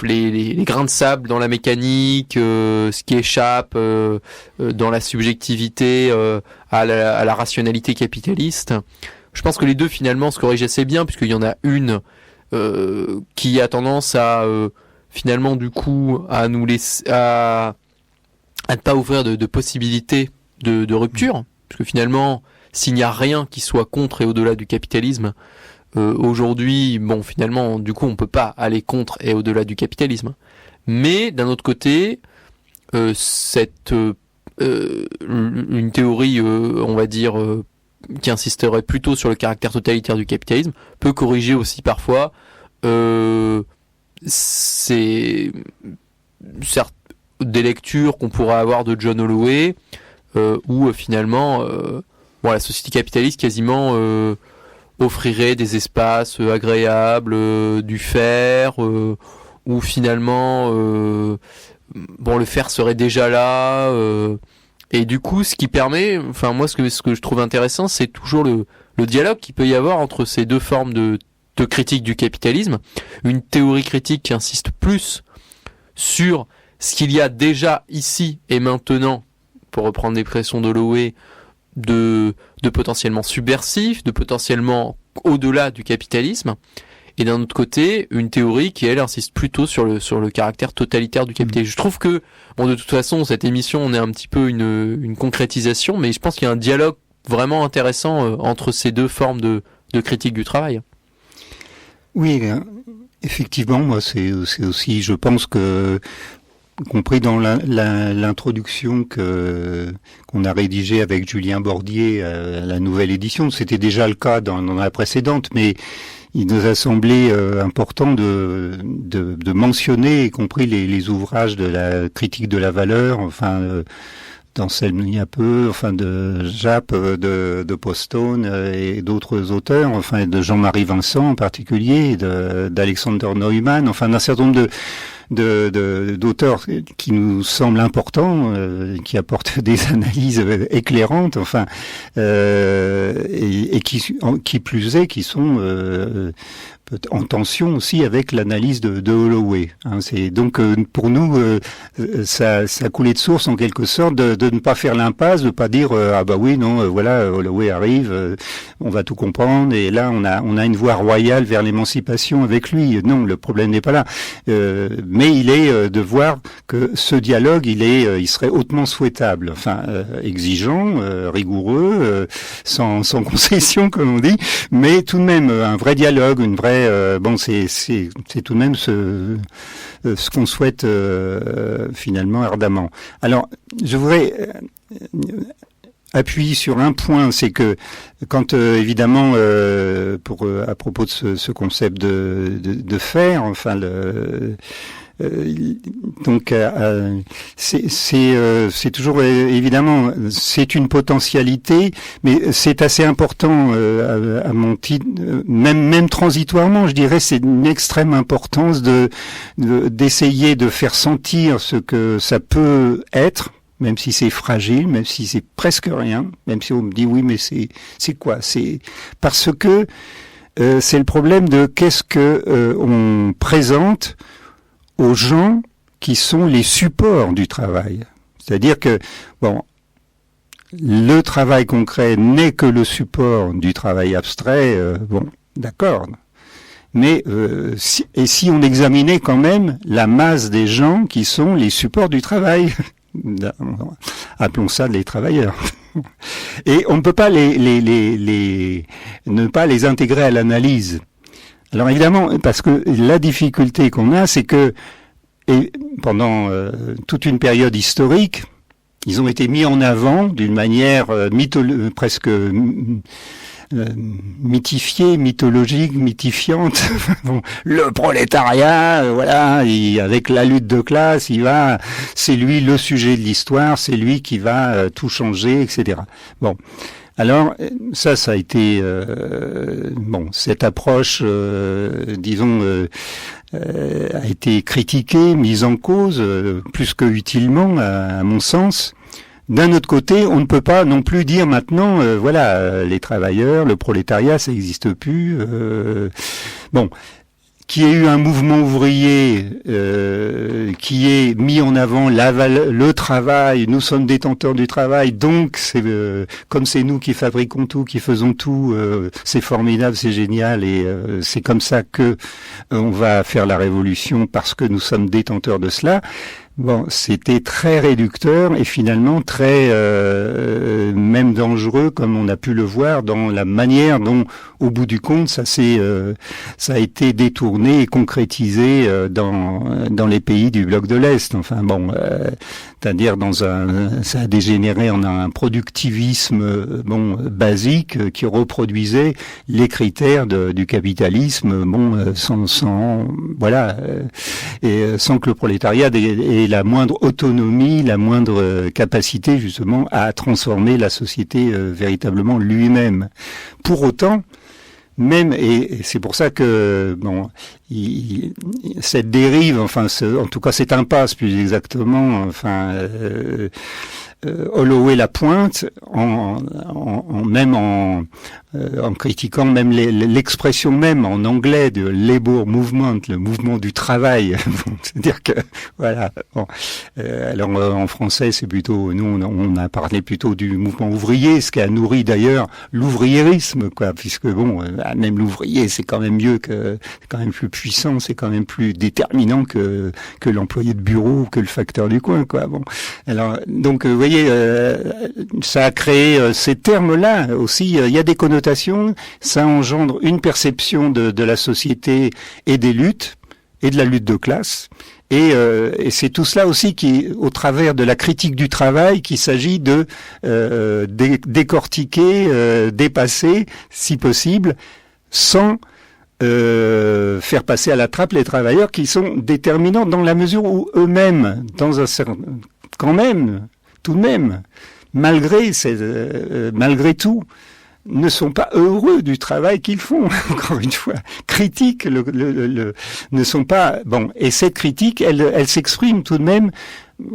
les grains de sable dans la mécanique, ce qui échappe dans la subjectivité à la rationalité capitaliste. Je pense que les deux finalement se corrigent assez bien, puisqu'il y en a une qui a tendance à finalement du coup à nous laisser à ne pas ouvrir de possibilités de rupture, parce que finalement s'il n'y a rien qui soit contre et au-delà du capitalisme, aujourd'hui, bon, finalement, du coup, on peut pas aller contre et au-delà du capitalisme. Mais d'un autre côté, une théorie, on va dire, qui insisterait plutôt sur le caractère totalitaire du capitalisme, peut corriger aussi parfois c'est certes des lectures qu'on pourrait avoir de John Holloway, où finalement, la société capitaliste quasiment offrirait des espaces agréables, du fer, où finalement le fer serait déjà là, et du coup ce qui permet, enfin moi ce que je trouve intéressant, c'est toujours le dialogue qu'il peut y avoir entre ces deux formes de critique du capitalisme. Une théorie critique qui insiste plus sur ce qu'il y a déjà ici et maintenant, pour reprendre l'expression d'Holloway, de potentiellement subversif, de potentiellement au-delà du capitalisme, et d'un autre côté, une théorie qui, elle, insiste plutôt sur le caractère totalitaire du capitalisme. Je trouve que, de toute façon, cette émission, on est un petit peu une concrétisation, mais je pense qu'il y a un dialogue vraiment intéressant entre ces deux formes de critique du travail. Oui, effectivement, moi, c'est aussi, je pense que, compris dans l'introduction qu'on a rédigée avec Julien Bordier à la nouvelle édition. C'était déjà le cas dans la précédente, mais il nous a semblé important de mentionner, y compris les ouvrages de la critique de la valeur, d'Anselme Niapeu, de Jappe, de Postone et d'autres auteurs, de Jean-Marie Vincent en particulier, d'Alexander Neumann, d'un certain nombre d'auteurs qui nous semblent importants, qui apportent des analyses éclairantes, et qui plus est, qui sont en tension aussi avec l'analyse de Holloway. C'est donc pour nous ça coulait de source en quelque sorte de ne pas faire l'impasse, de pas dire Holloway arrive, on va tout comprendre et là on a une voie royale vers l'émancipation avec lui. Non, le problème n'est pas là. Mais il est de voir que ce dialogue il serait hautement souhaitable, exigeant, rigoureux, sans concession comme on dit, mais tout de même un vrai dialogue, une vraie c'est tout de même ce qu'on souhaite finalement ardemment. Alors, je voudrais appuyer sur un point, c'est que quand évidemment à propos de ce concept de faire, c'est toujours évidemment c'est une potentialité, mais c'est assez important à mon titre, même transitoirement, je dirais, c'est une extrême importance d'essayer de faire sentir ce que ça peut être, même si c'est fragile, même si c'est presque rien, même si on me dit oui, mais c'est quoi? C'est parce que c'est le problème de qu'est-ce que on présente aux gens qui sont les supports du travail. C'est-à-dire que, le travail concret n'est que le support du travail abstrait, d'accord. Mais si on examinait quand même la masse des gens qui sont les supports du travail, appelons ça les travailleurs. Et on ne peut pas ne pas les intégrer à l'analyse. Alors évidemment, parce que la difficulté qu'on a, c'est que pendant toute une période historique, ils ont été mis en avant d'une manière presque mythifiée, mythologique, mythifiante. Le prolétariat, avec la lutte de classe, c'est lui le sujet de l'histoire, c'est lui qui va tout changer, etc. Bon. Alors, ça a été cette approche, a été critiquée, mise en cause, plus que utilement, à mon sens. D'un autre côté, on ne peut pas non plus dire maintenant, les travailleurs, le prolétariat, ça n'existe plus. qu'il y ait eu un mouvement ouvrier qui ait mis en avant le travail, nous sommes détenteurs du travail, donc c'est comme c'est nous qui fabriquons tout, qui faisons tout, c'est formidable, c'est génial, et c'est comme ça que on va faire la révolution parce que nous sommes détenteurs de cela. Bon, c'était très réducteur et finalement très même dangereux, comme on a pu le voir dans la manière dont, au bout du compte, ça a été détourné et concrétisé dans les pays du bloc de l'Est. Enfin bon, c'est-à-dire ça a dégénéré en un productivisme basique qui reproduisait les critères du capitalisme, sans que le prolétariat ait la moindre autonomie, la moindre capacité justement à transformer la société véritablement lui-même. Pour autant, même, et c'est pour ça que cette dérive, en tout cas cette impasse plus exactement, Holloway la pointe en critiquant même l'expression même en anglais de labour movement, le mouvement du travail. C'est-à-dire que voilà. Bon, alors en français c'est plutôt, nous on a parlé plutôt du mouvement ouvrier, ce qui a nourri d'ailleurs l'ouvriérisme, quoi, puisque même l'ouvrier c'est quand même mieux c'est quand même plus puissant, c'est quand même plus déterminant que l'employé de bureau ou que le facteur du coin, quoi. Bon, alors donc vous voyez. Ça a créé ces termes-là aussi. Il y a des connotations. Ça engendre une perception de la société et des luttes et de la lutte de classe. Et c'est tout cela aussi qui, au travers de la critique du travail, qu'il s'agit de décortiquer, dépasser, si possible, sans faire passer à la trappe les travailleurs qui sont déterminants dans la mesure où eux-mêmes, dans un certain, quand même. Tout de même, malgré tout, ne sont pas heureux du travail qu'ils font. Encore une fois, critiquent ne sont pas bon. Et cette critique, elle s'exprime tout de même.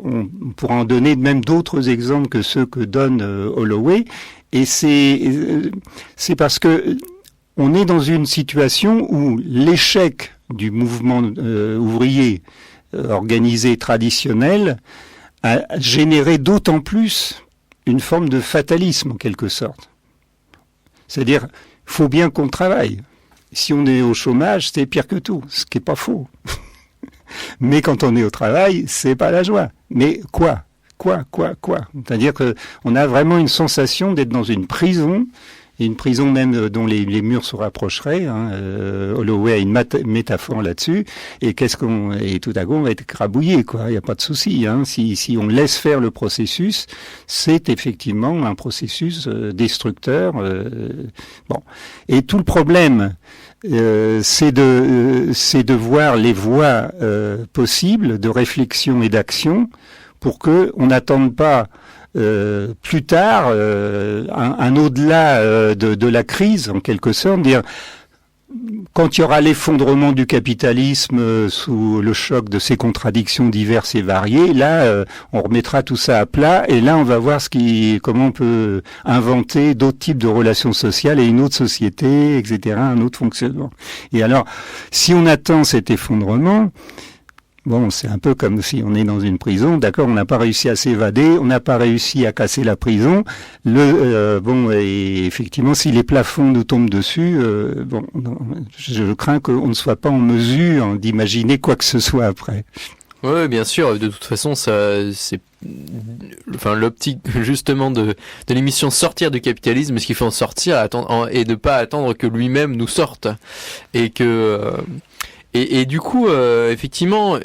On pourra en donner même d'autres exemples que ceux que donne Holloway. Et c'est parce que on est dans une situation où l'échec du mouvement ouvrier organisé traditionnel a généré d'autant plus une forme de fatalisme en quelque sorte. C'est-à-dire, faut bien qu'on travaille. Si on est au chômage, c'est pire que tout, ce qui est pas faux. Mais quand on est au travail, c'est pas la joie. Mais quoi ? C'est-à-dire que on a vraiment une sensation d'être dans une prison. Et une prison même dont les murs se rapprocheraient. Holloway a une métaphore là-dessus. Et et tout à coup on va être écrabouillé, quoi. Il n'y a pas de souci. Si on laisse faire le processus, c'est effectivement un processus destructeur. Bon. Et tout le problème, c'est de voir les voies possibles de réflexion et d'action pour que on n'attende pas. Plus tard, un au-delà de la crise, en quelque sorte, dire quand il y aura l'effondrement du capitalisme sous le choc de ses contradictions diverses et variées, là, on remettra tout ça à plat et là, on va voir comment on peut inventer d'autres types de relations sociales et une autre société, etc., un autre fonctionnement. Et alors, si on attend cet effondrement, bon, c'est un peu comme si on est dans une prison. D'accord, on n'a pas réussi à s'évader, on n'a pas réussi à casser la prison. Et effectivement, si les plafonds nous tombent dessus, je crains qu'on ne soit pas en mesure d'imaginer quoi que ce soit après. Oui, bien sûr. De toute façon, ça, c'est, l'optique justement de l'émission Sortir du capitalisme, ce qu'il faut en sortir et de pas attendre que lui-même nous sorte et que. Et du coup, effectivement,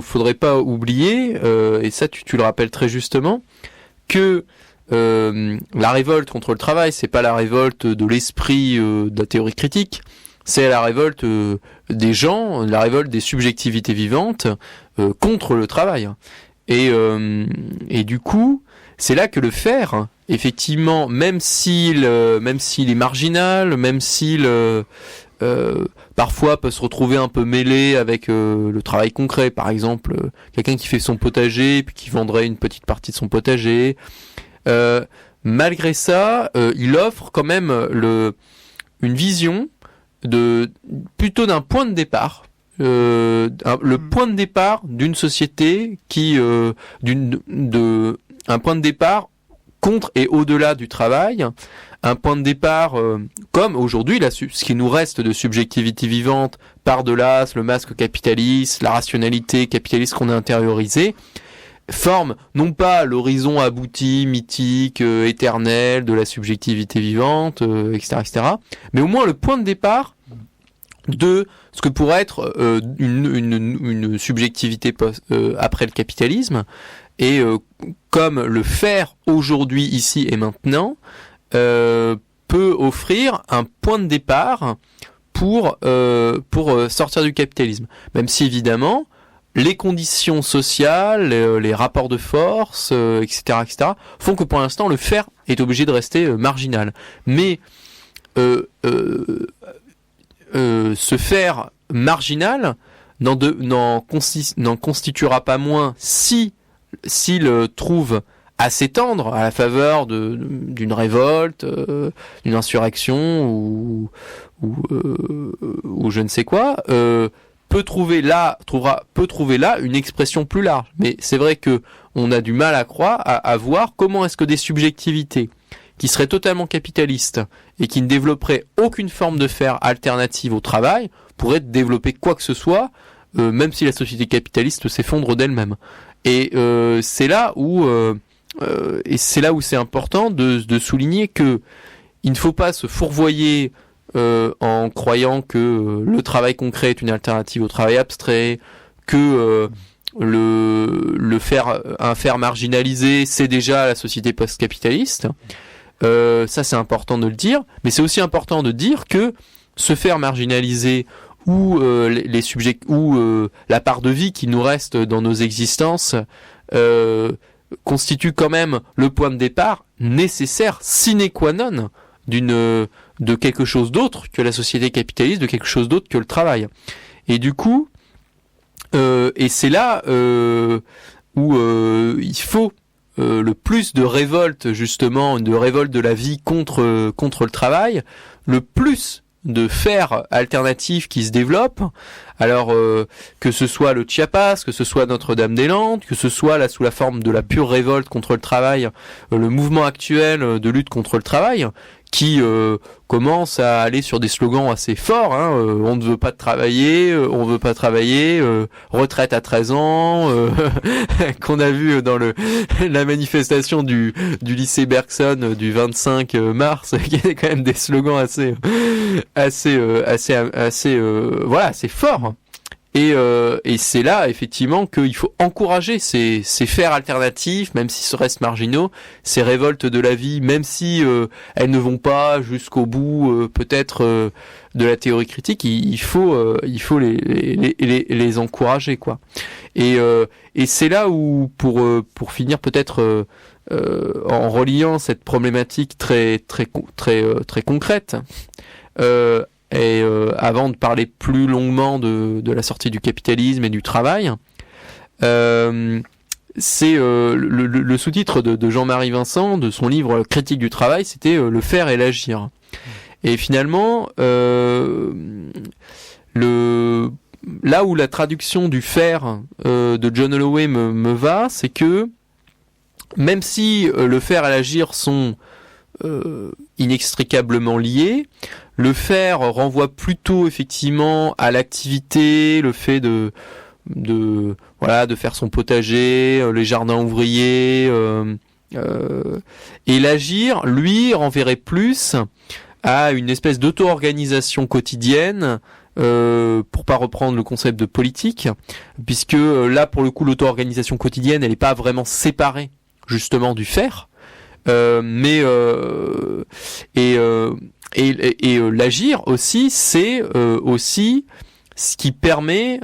faudrait pas oublier, et ça tu le rappelles très justement, que la révolte contre le travail, c'est pas la révolte de l'esprit de la théorie critique, c'est la révolte des gens, la révolte des subjectivités vivantes contre le travail. Et du coup, c'est là que le faire, effectivement, même s'il est marginal, même s'il parfois peut se retrouver un peu mêlé avec le travail concret, par exemple quelqu'un qui fait son potager puis qui vendrait une petite partie de son potager, malgré ça il offre quand même une vision plutôt d'un point de départ. Le point de départ d'une société qui un point de départ contre et au-delà du travail, un point de départ comme aujourd'hui ce qui nous reste de subjectivité vivante par-delà le masque capitaliste, la rationalité capitaliste qu'on a intériorisée, forme non pas l'horizon abouti, mythique, éternel de la subjectivité vivante, etc., mais au moins le point de départ de ce que pourrait être une subjectivité après le capitalisme, et comme le faire aujourd'hui, ici et maintenant, peut offrir un point de départ pour sortir du capitalisme. Même si évidemment les conditions sociales, les rapports de force, etc., font que pour l'instant le faire est obligé de rester marginal. Mais se faire marginal n'en constituera pas moins s'il trouve à s'étendre à la faveur d'une révolte, d'une insurrection ou je ne sais quoi, peut trouver là une expression plus large. Mais c'est vrai que on a du mal à voir comment est-ce que des subjectivités qui seraient totalement capitalistes et qui ne développeraient aucune forme de faire alternative au travail pourraient développer quoi que ce soit, même si la société capitaliste s'effondre d'elle-même. Et c'est là où c'est important de souligner que il ne faut pas se fourvoyer en croyant que le travail concret est une alternative au travail abstrait, que un faire marginalisé, c'est déjà la société post-capitaliste. Ça c'est important de le dire, mais c'est aussi important de dire que se faire marginaliser ou les sujets ou la part de vie qui nous reste dans nos existences constitue quand même le point de départ nécessaire sine qua non de quelque chose d'autre que la société capitaliste, de quelque chose d'autre que le travail. Et du coup, et c'est là où il faut le plus de révolte, justement, de révolte de la vie contre le travail, le plus de faire alternatifs qui se développent. Alors que ce soit le Chiapas, que ce soit Notre-Dame-des-Landes, que ce soit là sous la forme de la pure révolte contre le travail, le mouvement actuel de lutte contre le travail, qui commence à aller sur des slogans assez forts, on ne veut pas travailler, retraite à 13 ans, qu'on a vu dans la manifestation du lycée Bergson du 25 mars, qui étaient quand même des slogans assez forts. Et c'est là effectivement qu'il faut encourager ces faits alternatifs, même s'ils se restent marginaux, ces révoltes de la vie, même si elles ne vont pas jusqu'au bout peut-être de la théorie critique, il faut les encourager, quoi. Et c'est là où pour finir peut-être en reliant cette problématique très concrète, et avant de parler plus longuement de la sortie du capitalisme et du travail, c'est le sous-titre de Jean-Marie Vincent, de son livre Critique du travail, c'était le faire et l'agir. Et finalement, là où la traduction du faire de John Holloway me va, c'est que même si le faire et l'agir sont inextricablement liés, le faire renvoie plutôt effectivement à l'activité, le fait de faire son potager, les jardins ouvriers, et l'agir, lui, renverrait plus à une espèce d'auto-organisation quotidienne, pour pas reprendre le concept de politique, puisque là, pour le coup, l'auto-organisation quotidienne, elle n'est pas vraiment séparée justement du faire, mais l'agir aussi, c'est aussi ce qui permet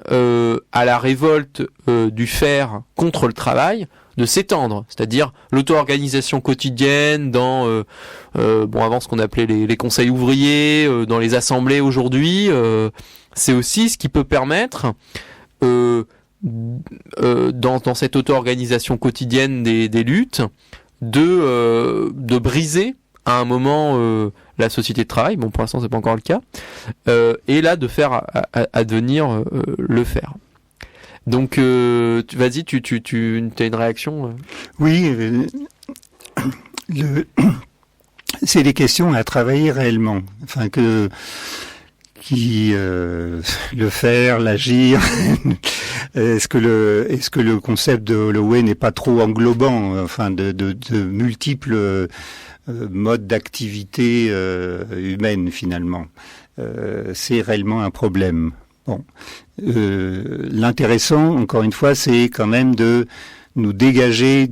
à la révolte du faire contre le travail de s'étendre, c'est-à-dire l'auto-organisation quotidienne dans avant ce qu'on appelait les conseils ouvriers, dans les assemblées aujourd'hui, c'est aussi ce qui peut permettre dans cette auto-organisation quotidienne des luttes de briser à un moment la société de travail. Bon, pour l'instant, c'est pas encore le cas. Et là, de faire advenir le faire. Donc, vas-y, tu as une réaction Oui, c'est des questions à travailler réellement. Enfin, le faire, l'agir. Est-ce que le concept de Holloway n'est pas trop englobant, enfin, de multiples modes d'activité humaine finalement. C'est réellement un problème. Bon, l'intéressant, encore une fois, c'est quand même de nous dégager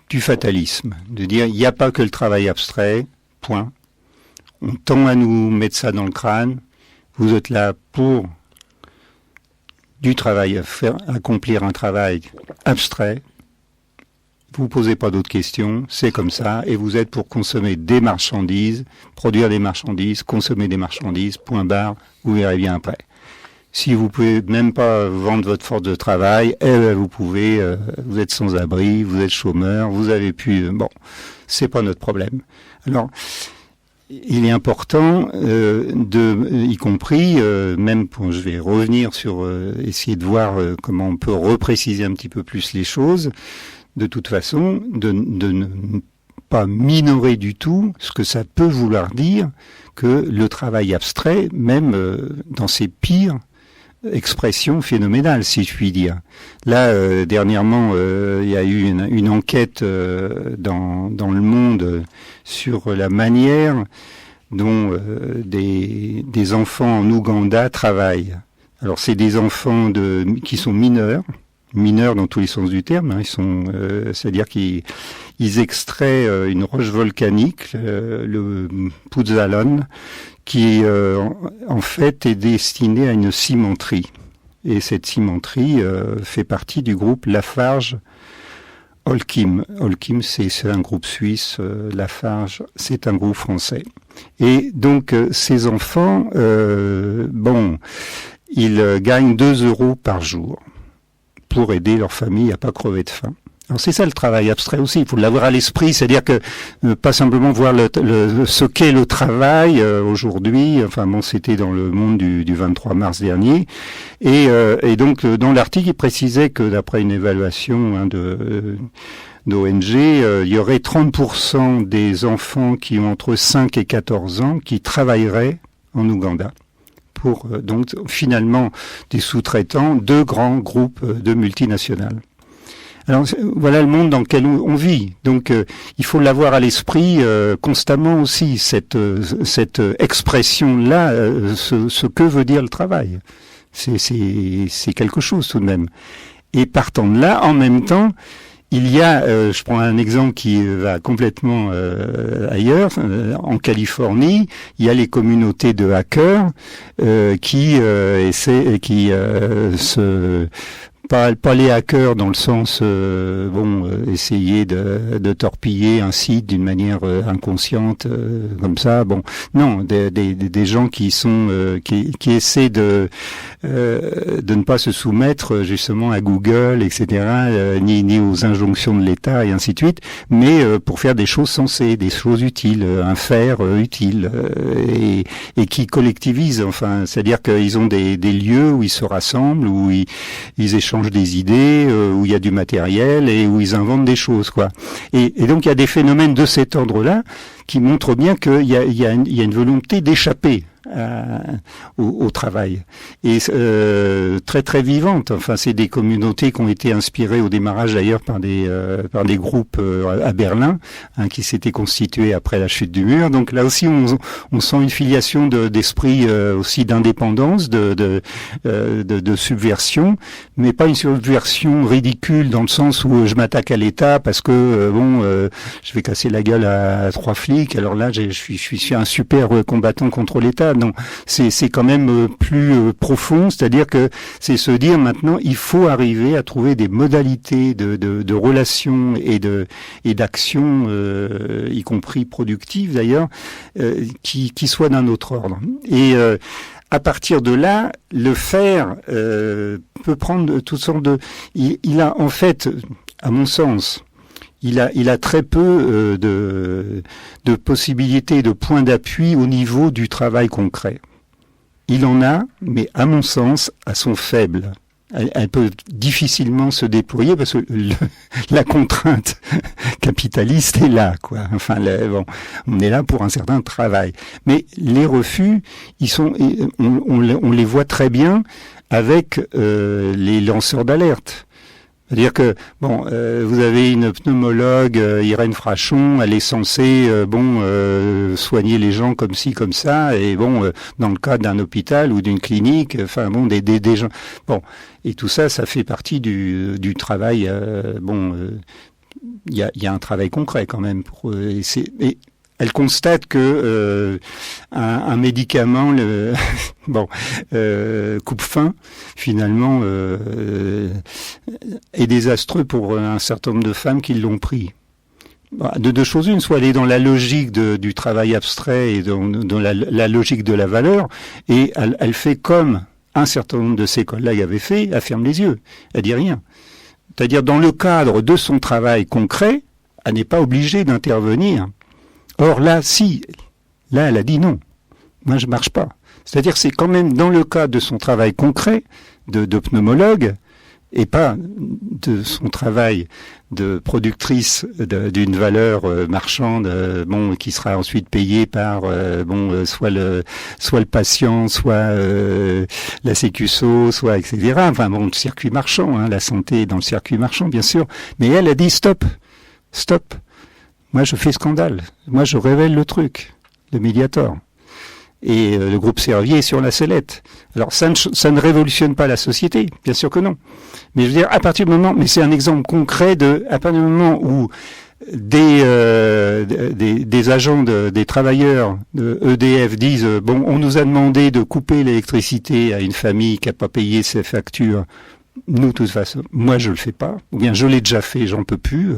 du fatalisme, de dire il n'y a pas que le travail abstrait, point. On tend à nous mettre ça dans le crâne. Vous êtes là pour du travail, accomplir un travail abstrait. Vous posez pas d'autres questions, c'est comme ça, et vous êtes pour consommer des marchandises, produire des marchandises, consommer des marchandises, point barre, vous verrez bien après. Si vous pouvez même pas vendre votre force de travail, vous pouvez, vous êtes sans abri, vous êtes chômeur, vous avez pu, bon, c'est pas notre problème. Alors, il est important y compris, même je vais revenir sur, essayer de voir comment on peut repréciser un petit peu plus les choses, de toute façon, de ne pas minorer du tout ce que ça peut vouloir dire que le travail abstrait, même dans ses pires expression phénoménale, si je puis dire. Là, dernièrement, il y a eu une enquête dans Le Monde sur la manière dont des enfants en Ouganda travaillent. Alors, c'est des enfants qui sont mineurs dans tous les sens du terme. Hein, c'est-à-dire qu'ils extraient une roche volcanique, le Puzzalon, qui en fait est destinée à une cimenterie. Et cette cimenterie fait partie du groupe Lafarge Holcim. Holcim, c'est un groupe suisse, Lafarge, c'est un groupe français. Et donc ces enfants, ils gagnent 2 euros par jour pour aider leur famille à pas crever de faim. Alors c'est ça le travail abstrait aussi, il faut l'avoir à l'esprit, c'est-à-dire que pas simplement voir ce qu'est le travail aujourd'hui, enfin bon, c'était dans Le Monde du 23 mars dernier, et donc dans l'article il précisait que d'après une évaluation d'ONG, il y aurait 30% des enfants qui ont entre 5 et 14 ans qui travailleraient en Ouganda pour donc finalement des sous-traitants de grands groupes de multinationales. Alors voilà le monde dans lequel on vit. Donc il faut l'avoir à l'esprit constamment aussi, cette expression-là, ce que veut dire le travail. C'est quelque chose tout de même. Et partant de là, en même temps, il y a, je prends un exemple qui va complètement ailleurs, en Californie, il y a les communautés de hackers qui pas les hackers dans le sens essayer de torpiller un site d'une manière inconsciente comme ça, non, des gens qui sont qui essaient de ne pas se soumettre justement à Google, etc., ni aux injonctions de l'État et ainsi de suite, mais pour faire des choses sensées, des choses utiles, un faire utile, et qui collectivisent, enfin, c'est-à-dire qu'ils ont des lieux où ils se rassemblent, où ils échangent des idées, où il y a du matériel et où ils inventent des choses, quoi. Et donc il y a des phénomènes de cet ordre-là qui montrent bien qu'il y a une volonté d'échapper au travail, et très très vivante. Enfin, c'est des communautés qui ont été inspirées au démarrage d'ailleurs par des groupes à Berlin, qui s'étaient constitués après la chute du mur. Donc là aussi on sent une filiation d'esprit aussi d'indépendance, de subversion, mais pas une subversion ridicule dans le sens où je m'attaque à l'État parce que je vais casser la gueule à 3 flics. Alors là je suis un super combattant contre l'État. Non, c'est quand même plus profond, c'est-à-dire que c'est se dire maintenant il faut arriver à trouver des modalités de relations et d'action, y compris productives d'ailleurs, qui soient d'un autre ordre. Et à partir de là, le faire peut prendre toutes sortes de... Il a en fait, à mon sens, il a très peu de possibilités, de points d'appui au niveau du travail concret. Il en a, mais à mon sens, elles sont faibles. Elle peut difficilement se déployer parce que la contrainte capitaliste est là, quoi. Enfin, on est là pour un certain travail. Mais les refus, on les voit très bien avec les lanceurs d'alerte. C'est-à-dire que, vous avez une pneumologue, Irène Frachon, elle est censée, soigner les gens comme ci, comme ça, et dans le cas d'un hôpital ou d'une clinique, des gens, et tout ça, ça fait partie du travail, il y a un travail concret quand même elle constate que un médicament coupe-faim finalement est désastreux pour un certain nombre de femmes qui l'ont pris. De deux choses une, soit elle est dans la logique du travail abstrait et dans la logique de la valeur, et elle fait comme un certain nombre de ses collègues avaient fait, elle ferme les yeux, elle dit rien. C'est-à-dire dans le cadre de son travail concret, elle n'est pas obligée d'intervenir. Or là, là elle a dit non, moi je marche pas. C'est-à-dire c'est quand même dans le cadre de son travail concret de pneumologue et pas de son travail de productrice d'une valeur marchande, qui sera ensuite payée par soit le patient, soit la Sécuso, soit etc. Enfin le circuit marchand, la santé est dans le circuit marchand bien sûr. Mais elle a dit stop. Moi, je fais scandale. Moi, je révèle le truc, le Mediator. Et le groupe Servier est sur la sellette. Alors, ça ne révolutionne pas la société, bien sûr que non. Mais je veux dire, à partir du moment, mais c'est un exemple concret à partir du moment où des agents des travailleurs de EDF disent, on nous a demandé de couper l'électricité à une famille qui n'a pas payé ses factures. Nous, de toute façon, moi je le fais pas, ou bien je l'ai déjà fait, j'en peux plus,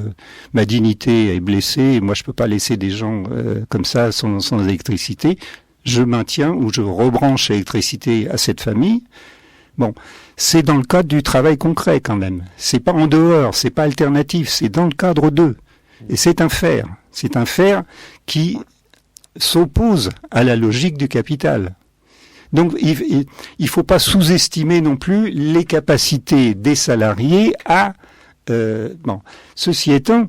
ma dignité est blessée, et moi je peux pas laisser des gens comme ça sans électricité, je maintiens ou je rebranche l'électricité à cette famille. C'est dans le cadre du travail concret quand même, c'est pas en dehors, c'est pas alternatif, c'est dans le cadre d'eux, et c'est un faire qui s'oppose à la logique du capital. Donc, il faut pas sous-estimer non plus les capacités des salariés Ceci étant,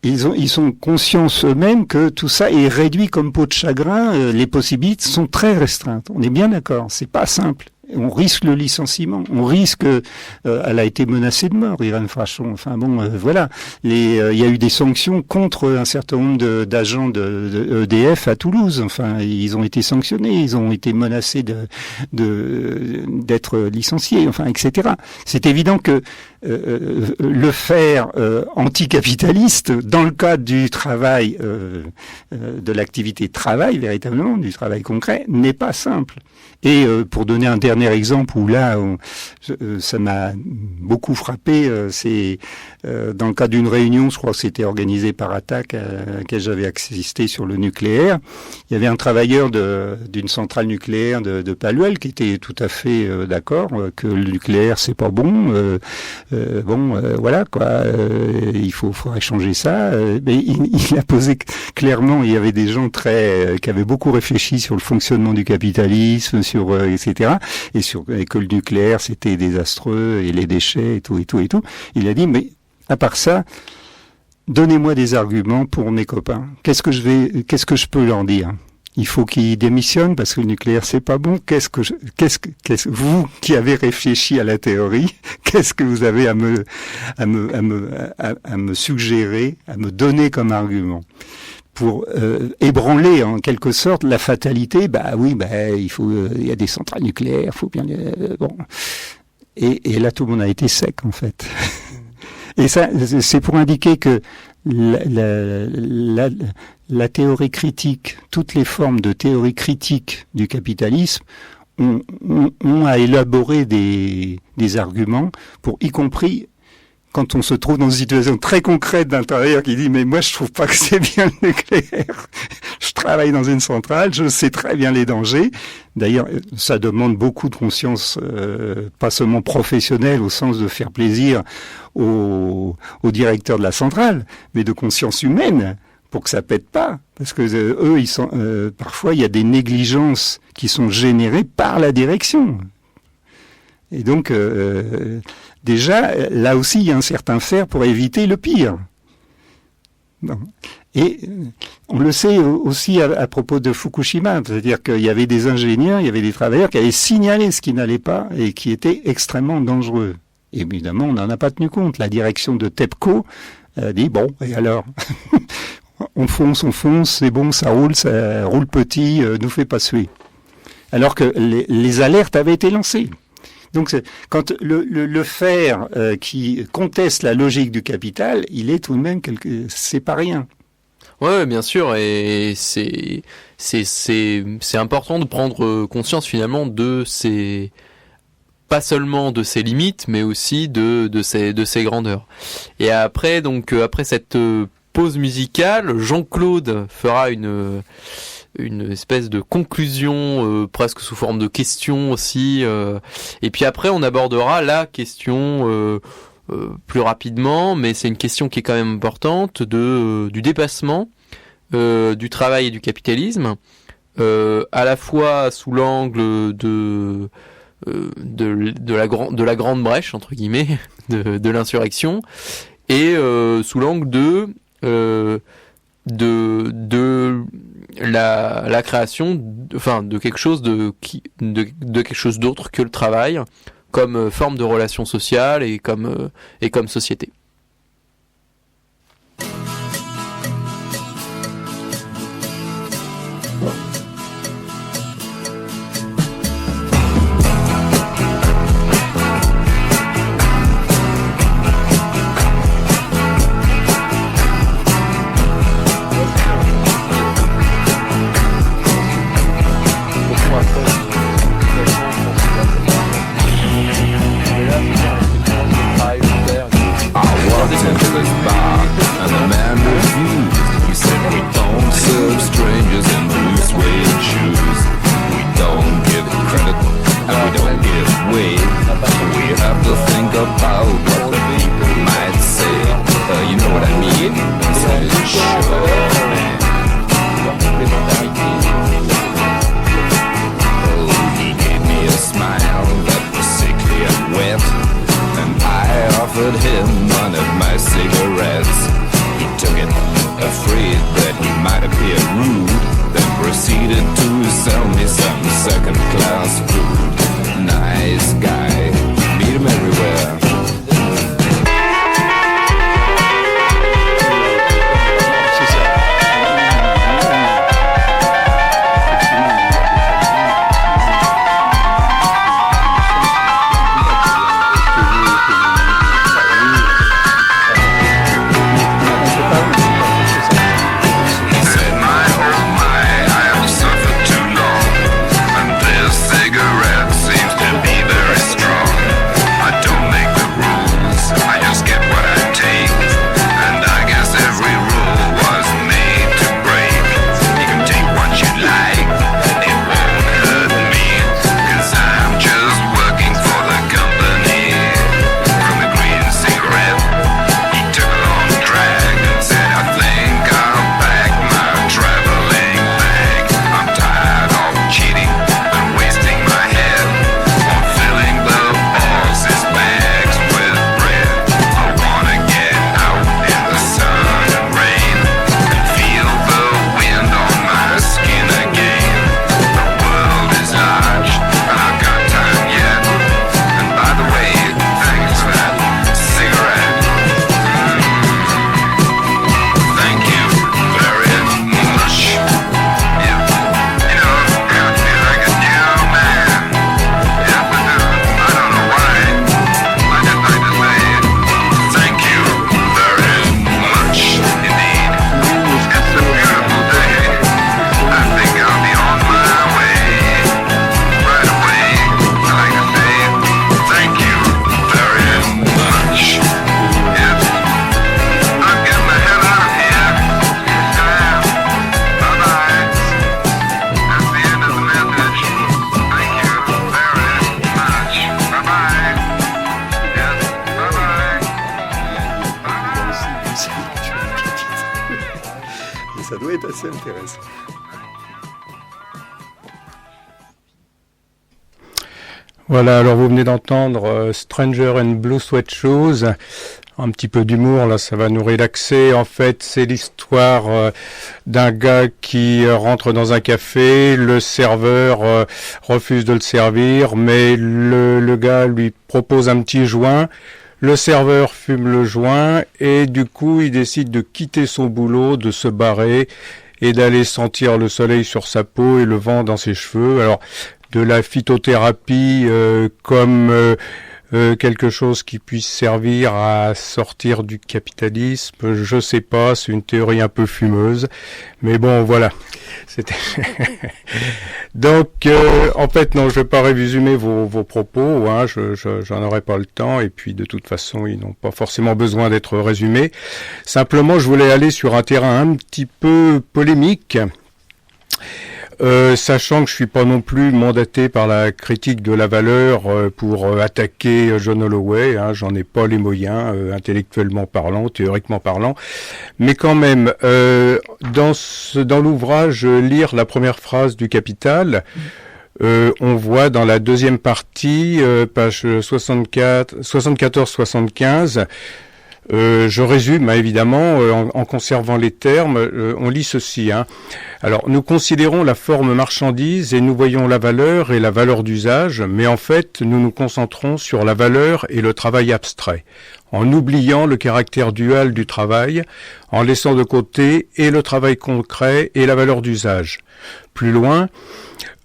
ils sont conscients eux-mêmes que tout ça est réduit comme peau de chagrin. Les possibilités sont très restreintes. On est bien d'accord. C'est pas simple. On risque le licenciement. On risque. Elle a été menacée de mort, Irène Frachon. Enfin voilà. Il y a eu des sanctions contre un certain nombre d'agents de EDF à Toulouse. Enfin, ils ont été sanctionnés. Ils ont été menacés d'être licenciés. Enfin, etc. C'est évident que le faire anticapitaliste dans le cadre du travail, de l'activité de travail véritablement, du travail concret, n'est pas simple. Et pour donner un dernier exemple où là, ça m'a beaucoup frappé, c'est dans le cadre d'une réunion, je crois que c'était organisé par Attac, à laquelle j'avais assisté sur le nucléaire. Il y avait un travailleur d'une centrale nucléaire de Palluel qui était tout à fait d'accord que le nucléaire c'est pas bon. Voilà quoi. Il faudrait changer ça. Mais il a posé clairement. Il y avait des gens qui avaient beaucoup réfléchi sur le fonctionnement du capitalisme, etc. Et que le nucléaire c'était désastreux et les déchets et tout. Il a dit mais à part ça, donnez-moi des arguments pour mes copains. Qu'est-ce que je peux leur dire? Il faut qu'ils démissionnent parce que le nucléaire c'est pas bon. Vous qui avez réfléchi à la théorie, qu'est-ce que vous avez à me suggérer, à me donner comme argument pour ébranler en quelque sorte la fatalité? Il y a des centrales nucléaires, faut bien et là tout le monde a été sec en fait. Et ça, c'est pour indiquer que la théorie critique, toutes les formes de théorie critique du capitalisme ont à élaborer des arguments pour, y compris quand on se trouve dans une situation très concrète d'un travailleur qui dit mais moi je trouve pas que c'est bien le nucléaire, je travaille dans une centrale, je sais très bien les dangers. D'ailleurs, ça demande beaucoup de conscience, pas seulement professionnelle au sens de faire plaisir au directeur de la centrale, mais de conscience humaine pour que ça pète pas. Parce que eux, ils sont parfois il y a des négligences qui sont générées par la direction. Et donc déjà là aussi il y a un certain faire pour éviter le pire. Non. Et on le sait aussi à propos de Fukushima, c'est-à-dire qu'il y avait des ingénieurs, il y avait des travailleurs qui avaient signalé ce qui n'allait pas et qui était extrêmement dangereux. Et évidemment, on n'en a pas tenu compte. La direction de TEPCO a dit bon, et alors on fonce, c'est bon, ça roule petit, nous fait pas suer. Alors que les alertes avaient été lancées. Donc, quand le faire qui conteste la logique du capital, il est tout de même c'est pas rien. Ouais, bien sûr, et c'est important de prendre conscience finalement de pas seulement de ses limites, mais aussi de ses grandeurs. Et après, donc après cette pause musicale, Jean-Claude fera une espèce de conclusion presque sous forme de question aussi, et puis après on abordera la question plus rapidement, mais c'est une question qui est quand même importante du dépassement du travail et du capitalisme, à la fois sous l'angle de la grande brèche entre guillemets de l'insurrection, et sous l'angle de la création de quelque chose de quelque chose d'autre que le travail comme forme de relation sociale et comme société. Cigarette seems to be very strong. Ça doit être assez intéressant. Voilà, alors vous venez d'entendre Stranger and Blue Sweat Shoes. Un petit peu d'humour, là, ça va nous relaxer. En fait, c'est l'histoire d'un gars qui rentre dans un café. Le serveur refuse de le servir, mais le gars lui propose un petit joint. Le serveur fume le joint et du coup, il décide de quitter son boulot, de se barrer et d'aller sentir le soleil sur sa peau et le vent dans ses cheveux. Alors, de la phytothérapie comme quelque chose qui puisse servir à sortir du capitalisme, je sais pas, c'est une théorie un peu fumeuse, mais bon, voilà. C'était donc, en fait, non, je vais pas résumer vos propos, hein, j'en aurai pas le temps, et puis de toute façon, ils n'ont pas forcément besoin d'être résumés. Simplement, je voulais aller sur un terrain un petit peu polémique. Sachant que je suis pas non plus mandaté par la critique de la valeur pour attaquer John Holloway, hein, j'en ai pas les moyens, intellectuellement parlant, théoriquement parlant, mais quand même, dans l'ouvrage Lire la première phrase du Capital, on voit dans la deuxième partie, page 74-75, je résume, hein, évidemment, en conservant les termes, on lit ceci. Hein. Alors, nous considérons la forme marchandise et nous voyons la valeur et la valeur d'usage, mais en fait, nous nous concentrons sur la valeur et le travail abstrait, en oubliant le caractère dual du travail, en laissant de côté et le travail concret et la valeur d'usage. Plus loin,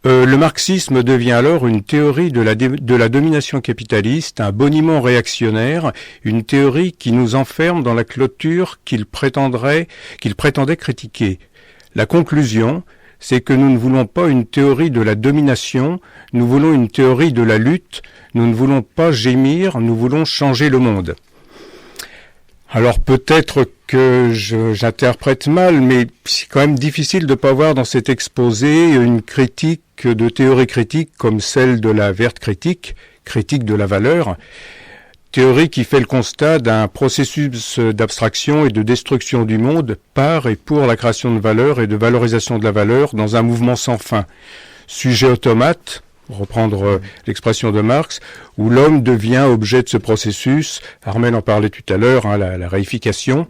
le marxisme devient alors une théorie de la domination capitaliste, un boniment réactionnaire, une théorie qui nous enferme dans la clôture qu'il prétendait critiquer. La conclusion, c'est que nous ne voulons pas une théorie de la domination, nous voulons une théorie de la lutte, nous ne voulons pas gémir, nous voulons changer le monde. Alors peut-être que j'interprète mal, mais c'est quand même difficile de ne pas voir dans cet exposé une critique de théorie critique comme celle de la verte critique, critique de la valeur, théorie qui fait le constat d'un processus d'abstraction et de destruction du monde par et pour la création de valeur et de valorisation de la valeur dans un mouvement sans fin. Sujet automate, reprendre l'expression de Marx, où l'homme devient objet de ce processus, Armel en parlait tout à l'heure, hein, la réification,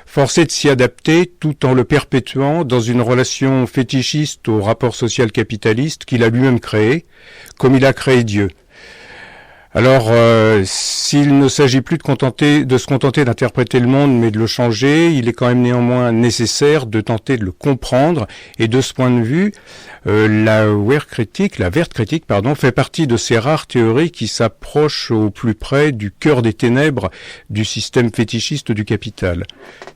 forcé de s'y adapter tout en le perpétuant dans une relation fétichiste au rapport social capitaliste qu'il a lui-même créé, comme il a créé Dieu. Alors, s'il ne s'agit plus de se contenter d'interpréter le monde, mais de le changer, il est quand même néanmoins nécessaire de tenter de le comprendre. Et de ce point de vue, la verte critique, fait partie de ces rares théories qui s'approchent au plus près du cœur des ténèbres du système fétichiste du capital.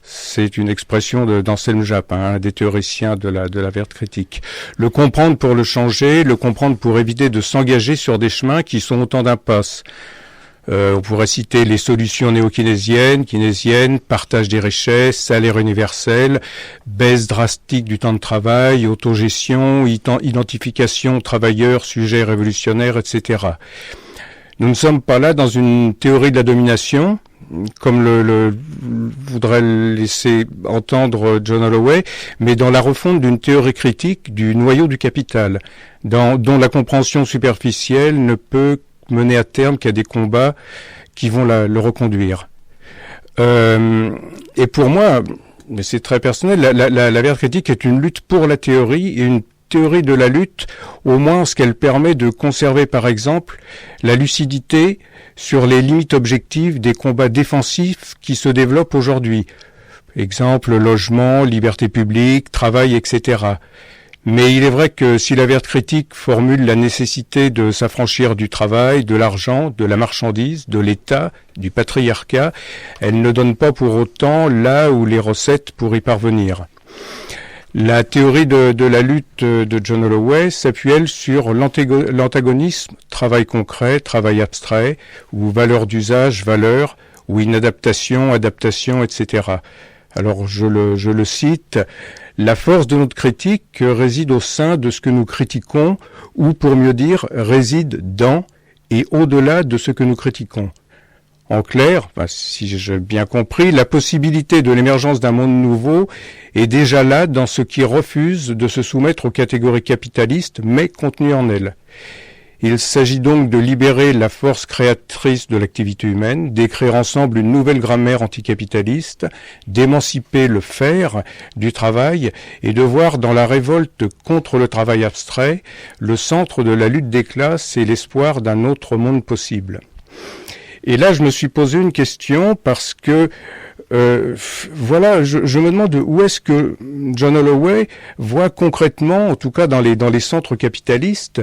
C'est une expression d'Anselme Japp, un des théoriciens de la verte critique. Le comprendre pour le changer, le comprendre pour éviter de s'engager sur des chemins qui sont autant d'impasses. On pourrait citer les solutions keynésiennes, partage des richesses, salaire universel, baisse drastique du temps de travail, autogestion, identification travailleurs, sujets révolutionnaires, etc. Nous ne sommes pas là dans une théorie de la domination, comme voudrait laisser entendre John Holloway, mais dans la refonte d'une théorie critique du noyau du capital, dont la compréhension superficielle ne peut mener à terme qu'à des combats qui vont le reconduire. Et pour moi, mais c'est très personnel, la verte critique est une lutte pour la théorie et une théorie de la lutte, au moins en ce qu'elle permet de conserver, par exemple, la lucidité sur les limites objectives des combats défensifs qui se développent aujourd'hui. Exemple, logement, liberté publique, travail, etc. Mais il est vrai que si la verte critique formule la nécessité de s'affranchir du travail, de l'argent, de la marchandise, de l'État, du patriarcat, elle ne donne pas pour autant là où les recettes pour y parvenir. La théorie de la lutte de John Holloway s'appuie, elle, sur l'antagonisme travail concret, travail abstrait, ou valeur d'usage, valeur, ou inadaptation, adaptation, etc. Alors je le cite, la force de notre critique réside au sein de ce que nous critiquons, ou pour mieux dire, réside dans et au-delà de ce que nous critiquons. En clair, si j'ai bien compris, la possibilité de l'émergence d'un monde nouveau est déjà là dans ce qui refuse de se soumettre aux catégories capitalistes, mais contenues en elles. Il s'agit donc de libérer la force créatrice de l'activité humaine, d'écrire ensemble une nouvelle grammaire anticapitaliste, d'émanciper le faire du travail et de voir dans la révolte contre le travail abstrait le centre de la lutte des classes et l'espoir d'un autre monde possible. Et là, je me suis posé une question parce que je me demande où est-ce que John Holloway voit concrètement, en tout cas dans les centres capitalistes,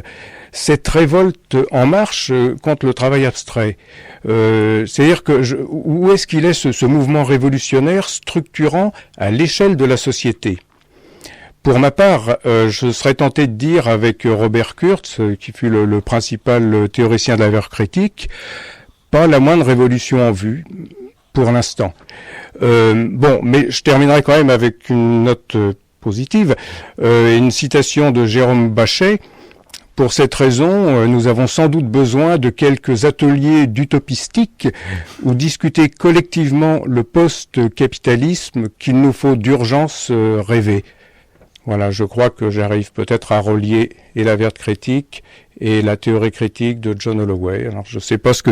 cette révolte en marche contre le travail abstrait. C'est-à-dire où est-ce qu'il est ce mouvement révolutionnaire structurant à l'échelle de la société? Pour ma part, je serais tenté de dire avec Robert Kurtz, qui fut le principal théoricien de la valeur critique, pas la moindre révolution en vue, pour l'instant. Mais je terminerai quand même avec une note positive, une citation de Jérôme Bachet. Pour cette raison, nous avons sans doute besoin de quelques ateliers d'utopistique où discuter collectivement le post-capitalisme qu'il nous faut d'urgence rêver. Voilà, je crois que j'arrive peut-être à relier et la vertu critique et la théorie critique de John Holloway. Alors, je ne sais pas ce que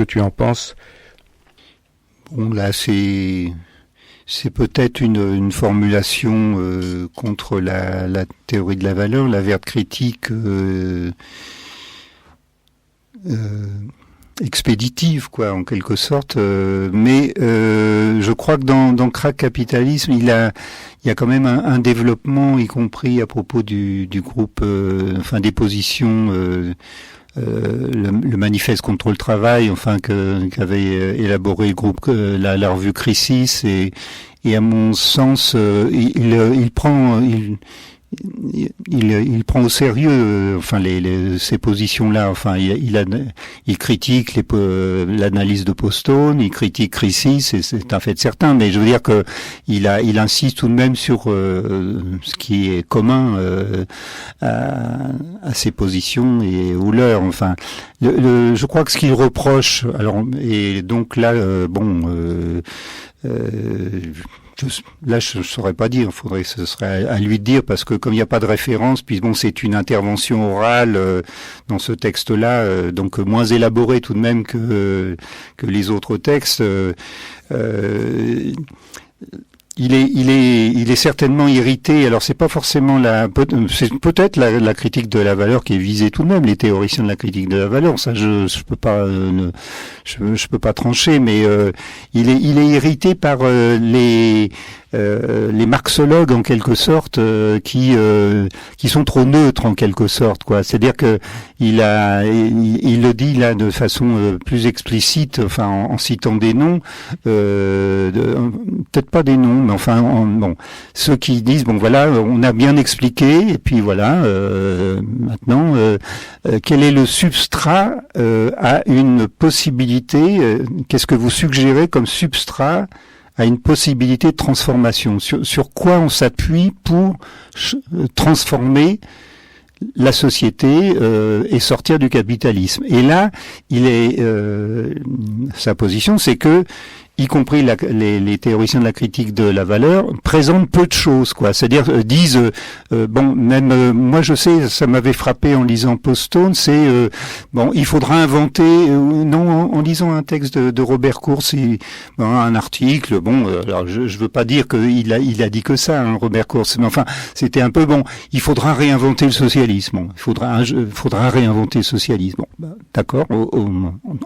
tu en penses. Bon, là, c'est peut-être une formulation contre la théorie de la valeur, la vertu critique expéditive, quoi, en quelque sorte. Mais je crois que dans Crack Capitalisme, il y a quand même un développement, y compris à propos du groupe, des positions. Le manifeste contre le travail, qu'avait élaboré le groupe, la revue Crisis, et à mon sens, il prend au sérieux, ces positions-là. Il critique l'analyse de Postone, il critique Crisis, et c'est un fait certain. Mais je veux dire que il insiste tout de même sur ce qui est commun à ces positions et aux leurs. Je crois que ce qu'il reproche, et donc là, je ne saurais pas dire, ce serait à lui de dire, parce que comme il n'y a pas de référence, puis c'est une intervention orale dans ce texte-là, donc moins élaborée tout de même que les autres textes. Il est certainement irrité. Alors c'est pas forcément c'est peut-être la critique de la valeur qui est visée tout de même, les théoriciens de la critique de la valeur. Ça, je peux pas trancher, mais il est irrité par les marxologues en quelque sorte qui sont trop neutres en quelque sorte, quoi. C'est-à-dire que il le dit là de façon plus explicite, en citant des noms, peut-être pas des noms, mais ceux qui disent on a bien expliqué, et puis maintenant quel est le substrat à une possibilité, qu'est-ce que vous suggérez comme substrat à une possibilité de transformation, sur quoi on s'appuie pour transformer la société et sortir du capitalisme. Et là, sa position, c'est que, y compris les théoriciens de la critique de la valeur, présentent peu de choses, quoi. C'est-à-dire disent moi je sais, ça m'avait frappé en lisant Postone, c'est il faudra inventer en lisant un texte de Robert Kurtz, un article. Alors je veux pas dire qu'il a dit que ça, Robert Kurtz, mais c'était un peu il faudra réinventer le socialisme. Il faudra réinventer le socialisme. D'accord,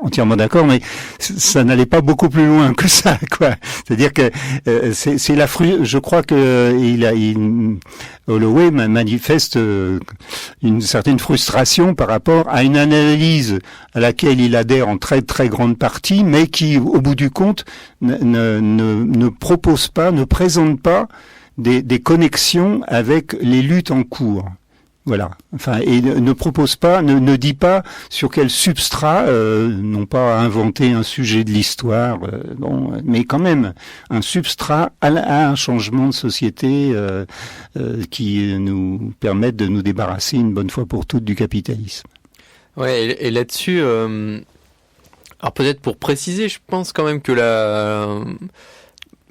entièrement d'accord, mais ça n'allait pas beaucoup plus loin que ça, quoi. C'est-à-dire que je crois que Holloway manifeste une certaine frustration par rapport à une analyse à laquelle il adhère en très très grande partie, mais qui, au bout du compte, ne propose pas, ne présente pas des connexions avec les luttes en cours. Voilà. Et ne propose pas, ne dit pas sur quel substrat, non pas inventer un sujet de l'histoire, mais quand même un substrat à un changement de société qui nous permette de nous débarrasser une bonne fois pour toutes du capitalisme. Ouais, et là-dessus, Alors peut-être pour préciser, je pense quand même que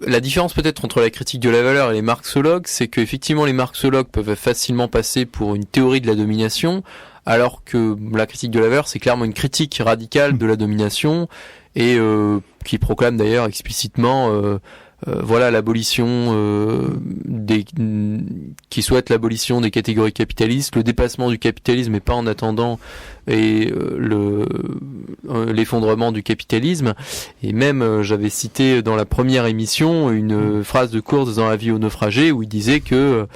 la différence peut-être entre la critique de la valeur et les marxologues, c'est qu'effectivement les marxologues peuvent facilement passer pour une théorie de la domination, alors que la critique de la valeur, c'est clairement une critique radicale de la domination, et qui proclame d'ailleurs explicitement l'abolition qui souhaite l'abolition des catégories capitalistes, le dépassement du capitalisme et pas en attendant l'effondrement du capitalisme. Et même j'avais cité dans la première émission une phrase de Kurz dans Avis aux naufragés où il disait que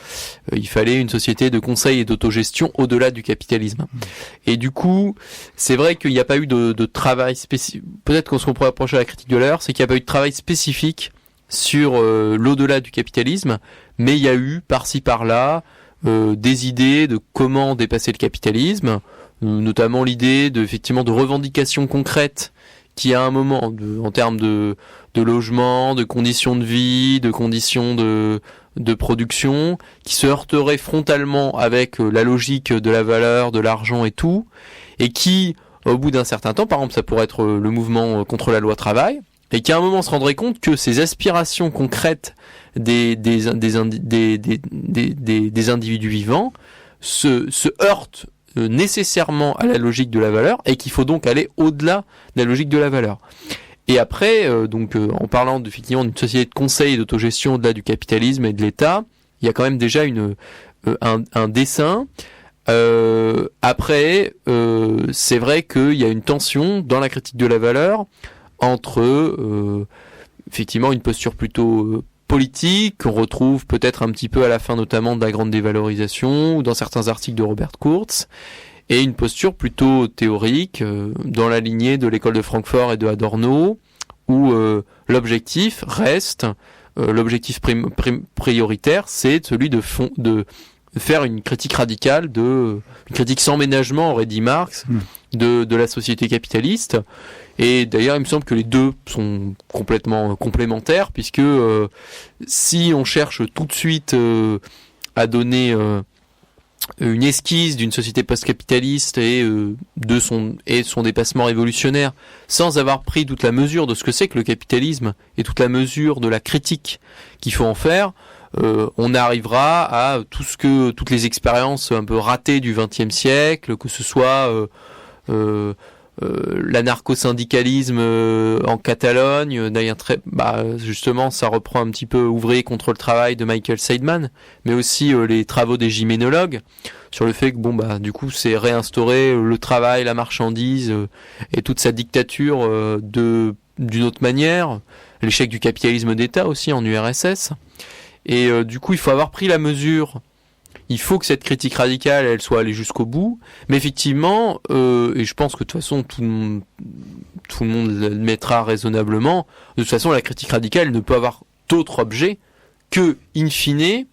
il fallait une société de conseil et d'autogestion au-delà du capitalisme. Et du coup, c'est vrai qu'il n'y a pas eu de travail spécifique. Peut-être qu'on pourrait approcher la critique de l'heure, c'est qu'il n'y a pas eu de travail spécifique sur l'au-delà du capitalisme, mais il y a eu par-ci par-là des idées de comment dépasser le capitalisme, notamment l'idée effectivement de revendications concrètes qui à un moment en termes de logement, de conditions de vie, de conditions de production, qui se heurteraient frontalement avec la logique de la valeur, de l'argent et tout, et qui au bout d'un certain temps, par exemple ça pourrait être le mouvement contre la loi travail, et qui à un moment se rendrait compte que ces aspirations concrètes des individus vivants se heurtent nécessairement à la logique de la valeur, et qu'il faut donc aller au-delà de la logique de la valeur. Et après, en parlant effectivement d'une société de conseil et d'autogestion au-delà du capitalisme et de l'État, il y a quand même déjà un dessin. Après, c'est vrai qu'il y a une tension dans la critique de la valeur entre effectivement une posture plutôt politique qu'on retrouve peut-être un petit peu à la fin notamment de la grande dévalorisation ou dans certains articles de Robert Kurz, et une posture plutôt théorique dans la lignée de l'école de Francfort et de Adorno, où l'objectif reste l'objectif prioritaire, c'est celui de faire une critique radicale, une critique sans ménagement, aurait dit Marx, de la société capitaliste. Et d'ailleurs, il me semble que les deux sont complètement complémentaires, puisque si on cherche tout de suite à donner une esquisse d'une société post-capitaliste et son dépassement révolutionnaire, sans avoir pris toute la mesure de ce que c'est que le capitalisme et toute la mesure de la critique qu'il faut en faire, on arrivera à toutes les expériences un peu ratées du XXe siècle, que ce soit l'anarcho-syndicalisme en Catalogne, d'ailleurs justement ça reprend un petit peu Ouvrier contre le travail de Michael Seidman, mais aussi les travaux des gyménologues sur le fait que du coup c'est réinstaurer le travail, la marchandise et toute sa dictature d'une autre manière, l'échec du capitalisme d'État aussi en URSS. Et du coup il faut avoir pris la mesure. Il faut que cette critique radicale, elle soit allée jusqu'au bout. Mais effectivement, et je pense que de toute façon, tout le monde l'admettra raisonnablement, de toute façon, la critique radicale ne peut avoir d'autre objet que, in fine,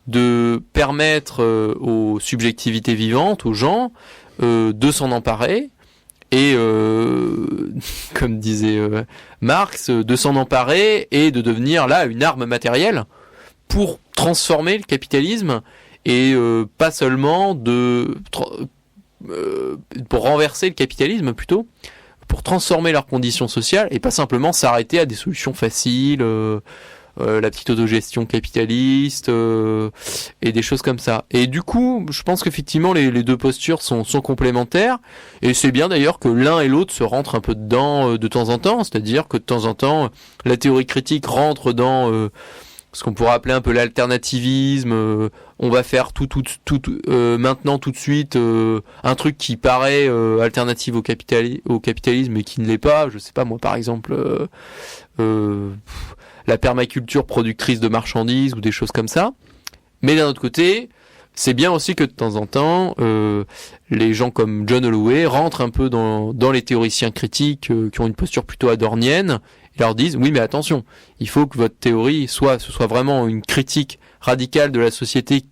de permettre aux subjectivités vivantes, aux gens, de s'en emparer. Et, comme disait Marx, de s'en emparer et de devenir là une arme matérielle pour transformer le capitalisme. Et pas seulement pour renverser le capitalisme plutôt, pour transformer leurs conditions sociales et pas simplement s'arrêter à des solutions faciles, la petite autogestion capitaliste et des choses comme ça. Et du coup, je pense qu'effectivement les deux postures sont complémentaires, et c'est bien d'ailleurs que l'un et l'autre se rentrent un peu dedans de temps en temps, c'est-à-dire que de temps en temps la théorie critique rentre dans ce qu'on pourrait appeler un peu l'alternativisme, on va faire tout maintenant tout de suite un truc qui paraît alternative au capitalisme mais qui ne l'est pas, je sais pas moi par exemple la permaculture productrice de marchandises ou des choses comme ça. Mais d'un autre côté, c'est bien aussi que de temps en temps les gens comme John Holloway rentrent un peu dans les théoriciens critiques qui ont une posture plutôt adornienne. Ils leur disent, oui mais attention, il faut que votre théorie ce soit vraiment une critique radicale de la société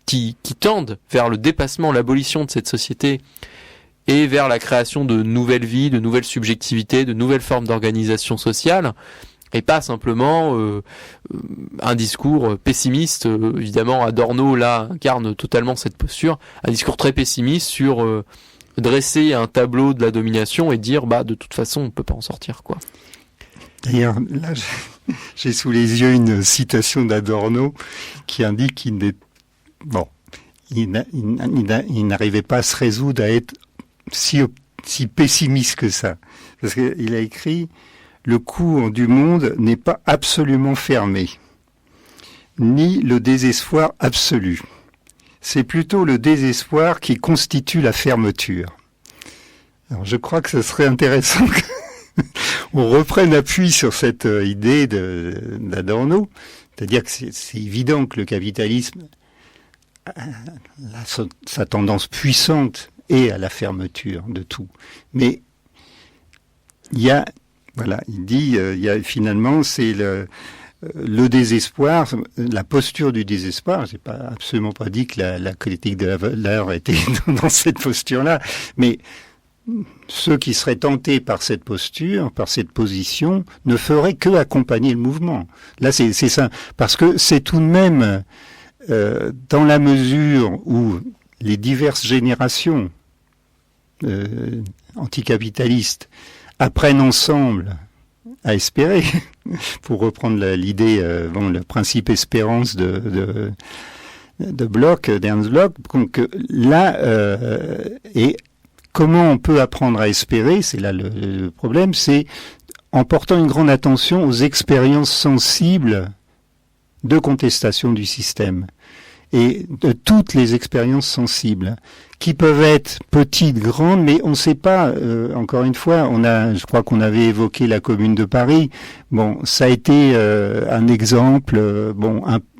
qui tende vers le dépassement, l'abolition de cette société et vers la création de nouvelles vies, de nouvelles subjectivités, de nouvelles formes d'organisation sociale, et pas simplement un discours pessimiste. Évidemment, Adorno là incarne totalement cette posture, un discours très pessimiste sur dresser un tableau de la domination et dire de toute façon on peut pas en sortir, quoi. D'ailleurs, là, j'ai sous les yeux une citation d'Adorno qui indique qu'il n'arrivait pas à se résoudre à être si pessimiste que ça. Parce qu'il a écrit « Le cours du monde n'est pas absolument fermé, ni le désespoir absolu. C'est plutôt le désespoir qui constitue la fermeture. » Alors je crois que ce serait intéressant qu'on reprenne appui sur cette idée d'Adorno, c'est-à-dire que c'est évident que le capitalisme a sa tendance puissante est à la fermeture de tout. Mais il y a, il dit, finalement, c'est le désespoir, la posture du désespoir. J'ai absolument pas dit que la critique de la valeur était dans cette posture-là, mais ceux qui seraient tentés par cette posture, par cette position, ne feraient que accompagner le mouvement. Là, c'est ça, parce que c'est tout de même dans la mesure où les diverses générations anticapitalistes apprennent ensemble à espérer, pour reprendre l'idée, le principe espérance de Bloch, d'Ernst Bloch. Donc là, et comment on peut apprendre à espérer, c'est là le problème, c'est en portant une grande attention aux expériences sensibles de contestation du système. Et de toutes les expériences sensibles, qui peuvent être petites, grandes, mais on ne sait pas, encore une fois, je crois qu'on avait évoqué la Commune de Paris, ça a été un exemple,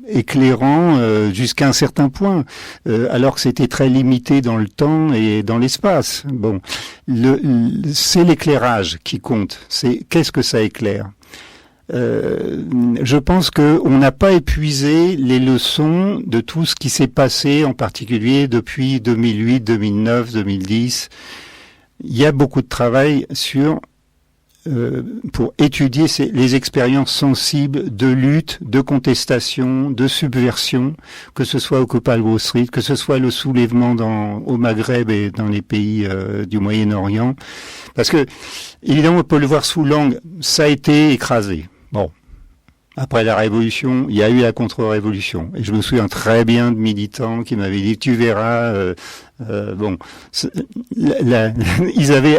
éclairant jusqu'à un certain point, alors que c'était très limité dans le temps et dans l'espace. C'est l'éclairage qui compte, c'est qu'est-ce que ça éclaire. Je pense qu'on n'a pas épuisé les leçons de tout ce qui s'est passé, en particulier depuis 2008, 2009, 2010. Il y a beaucoup de travail pour étudier les expériences sensibles de lutte, de contestation, de subversion, que ce soit Occupy Wall Street, que ce soit le soulèvement au Maghreb et dans les pays du Moyen-Orient. Parce que, évidemment, on peut le voir sous l'angle, ça a été écrasé. Après la Révolution, il y a eu la contre-révolution. Et je me souviens très bien de militants qui m'avaient dit, tu verras, ils avaient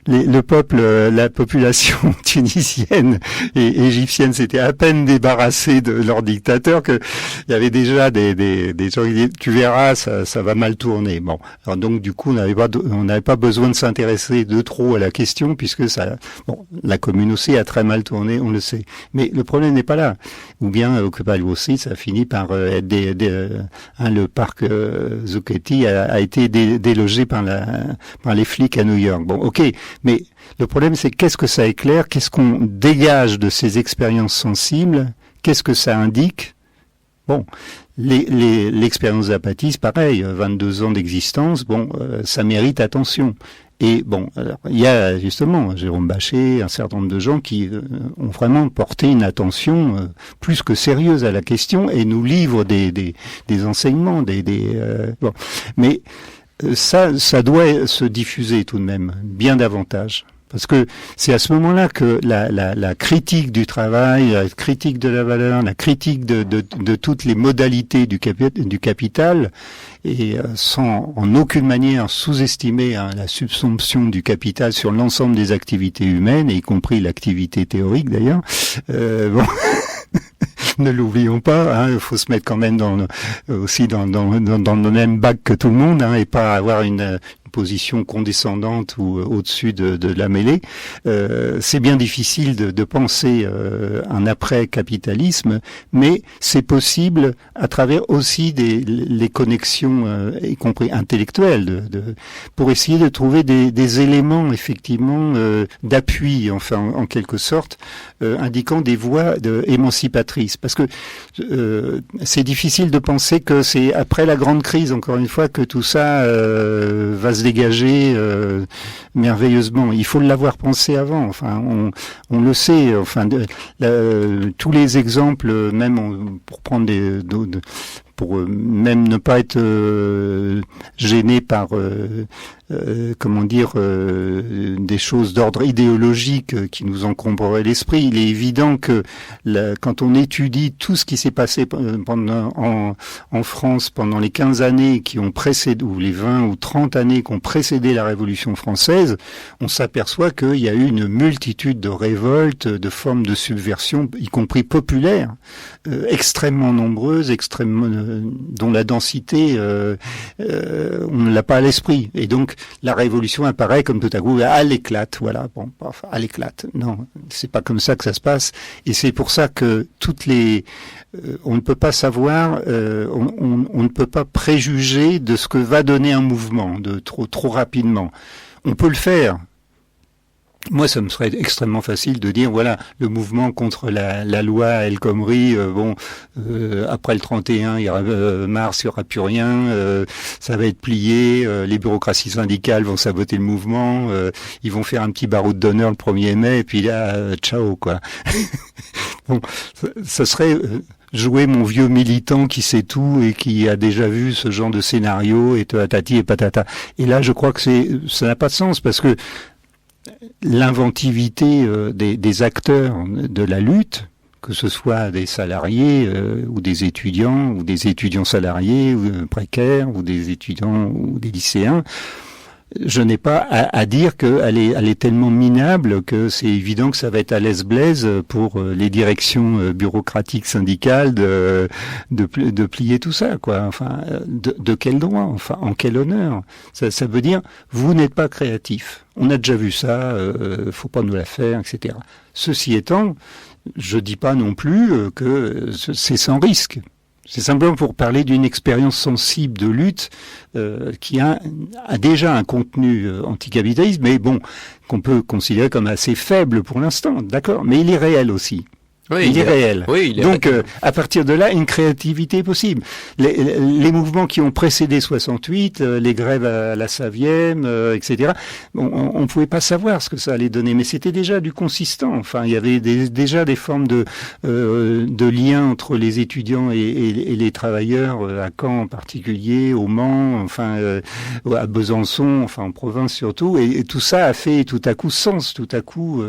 le peuple, la population tunisienne et égyptienne s'était à peine débarrassée de leur dictateur que il y avait déjà des gens qui disaient, tu verras, ça va mal tourner. Alors donc du coup, on n'avait pas besoin de s'intéresser de trop à la question puisque la Commune aussi a très mal tourné, on le sait. Mais le problème n'est pas là. Ou bien Occupy Wall Street, ça finit par être le parc Zucchetti a été délogé par les flics à New York. Mais le problème c'est qu'est-ce que ça éclaire, qu'est-ce qu'on dégage de ces expériences sensibles, qu'est-ce que ça indique. L'expérience d'Apatis, pareil, 22 ans d'existence, ça mérite attention. Et alors, il y a justement Jérôme Bachet, un certain nombre de gens qui ont vraiment porté une attention plus que sérieuse à la question et nous livrent des enseignements, mais ça doit se diffuser tout de même bien davantage. Parce que c'est à ce moment-là que la critique du travail, la critique de la valeur, la critique de toutes les modalités du capital, et sans en aucune manière sous-estimer la subsumption du capital sur l'ensemble des activités humaines, y compris l'activité théorique d'ailleurs. Ne l'oublions pas, il faut se mettre quand même dans le même bac que tout le monde, et pas avoir une position condescendante ou au-dessus de la mêlée. C'est bien difficile de penser un après-capitalisme, mais c'est possible à travers aussi les connexions, y compris intellectuelles, pour essayer de trouver des éléments effectivement d'appui, enfin en quelque sorte, indiquant des voies émancipatrices. Parce que c'est difficile de penser que c'est après la grande crise, encore une fois, que tout ça va se dégager merveilleusement. Il faut l'avoir pensé avant. Enfin, on le sait. Enfin, tous les exemples, même pour prendre pour même ne pas être gêné par des choses d'ordre idéologique qui nous encombreraient l'esprit. Il est évident que quand on étudie tout ce qui s'est passé en France pendant les 15 années qui ont précédé, ou les 20 ou 30 années qui ont précédé la Révolution française, on s'aperçoit qu'il y a eu une multitude de révoltes, de formes de subversion, y compris populaires, extrêmement nombreuses, dont la densité, on ne l'a pas à l'esprit. Et donc, la Révolution apparaît comme tout à coup, à l'éclate, voilà. Bon, à l'éclate. Non, c'est pas comme ça que ça se passe. Et c'est pour ça que on ne peut pas savoir, on ne peut pas préjuger de ce que va donner un mouvement trop rapidement. On peut le faire. Moi, ça me serait extrêmement facile de dire, voilà, le mouvement contre la loi El Khomri, après le 31, mars, il n'y aura plus rien, ça va être plié, les bureaucraties syndicales vont saboter le mouvement, ils vont faire un petit baroud d'honneur le 1er mai, et puis là, ciao, quoi. Bon, ça serait jouer mon vieux militant qui sait tout et qui a déjà vu ce genre de scénario, et tatati et patata. Et là, je crois que ça n'a pas de sens, parce que l'inventivité des acteurs de la lutte, que ce soit des salariés ou des étudiants salariés ou précaires ou des étudiants ou des lycéens, je n'ai pas à dire qu'elle est tellement minable que c'est évident que ça va être à l'aise-blaise pour les directions bureaucratiques syndicales de plier tout ça, quoi. Enfin, de quel droit? Enfin, en quel honneur? Ça veut dire, vous n'êtes pas créatif. On a déjà vu ça, faut pas nous la faire, etc. Ceci étant, je dis pas non plus que c'est sans risque. C'est simplement pour parler d'une expérience sensible de lutte qui a déjà un contenu anticapitaliste, mais bon, qu'on peut considérer comme assez faible pour l'instant, d'accord, mais il est réel aussi. Oui, il est réel. Oui, il est donc, à partir de là, une créativité est possible. Les mouvements qui ont précédé 68, les grèves à la Savième, etc., on pouvait pas savoir ce que ça allait donner, mais c'était déjà du consistant. Enfin, il y avait déjà des formes de liens entre les étudiants et les travailleurs, à Caen en particulier, au Mans, enfin, à Besançon, enfin, en province surtout, et tout ça a fait tout à coup sens, tout à coup,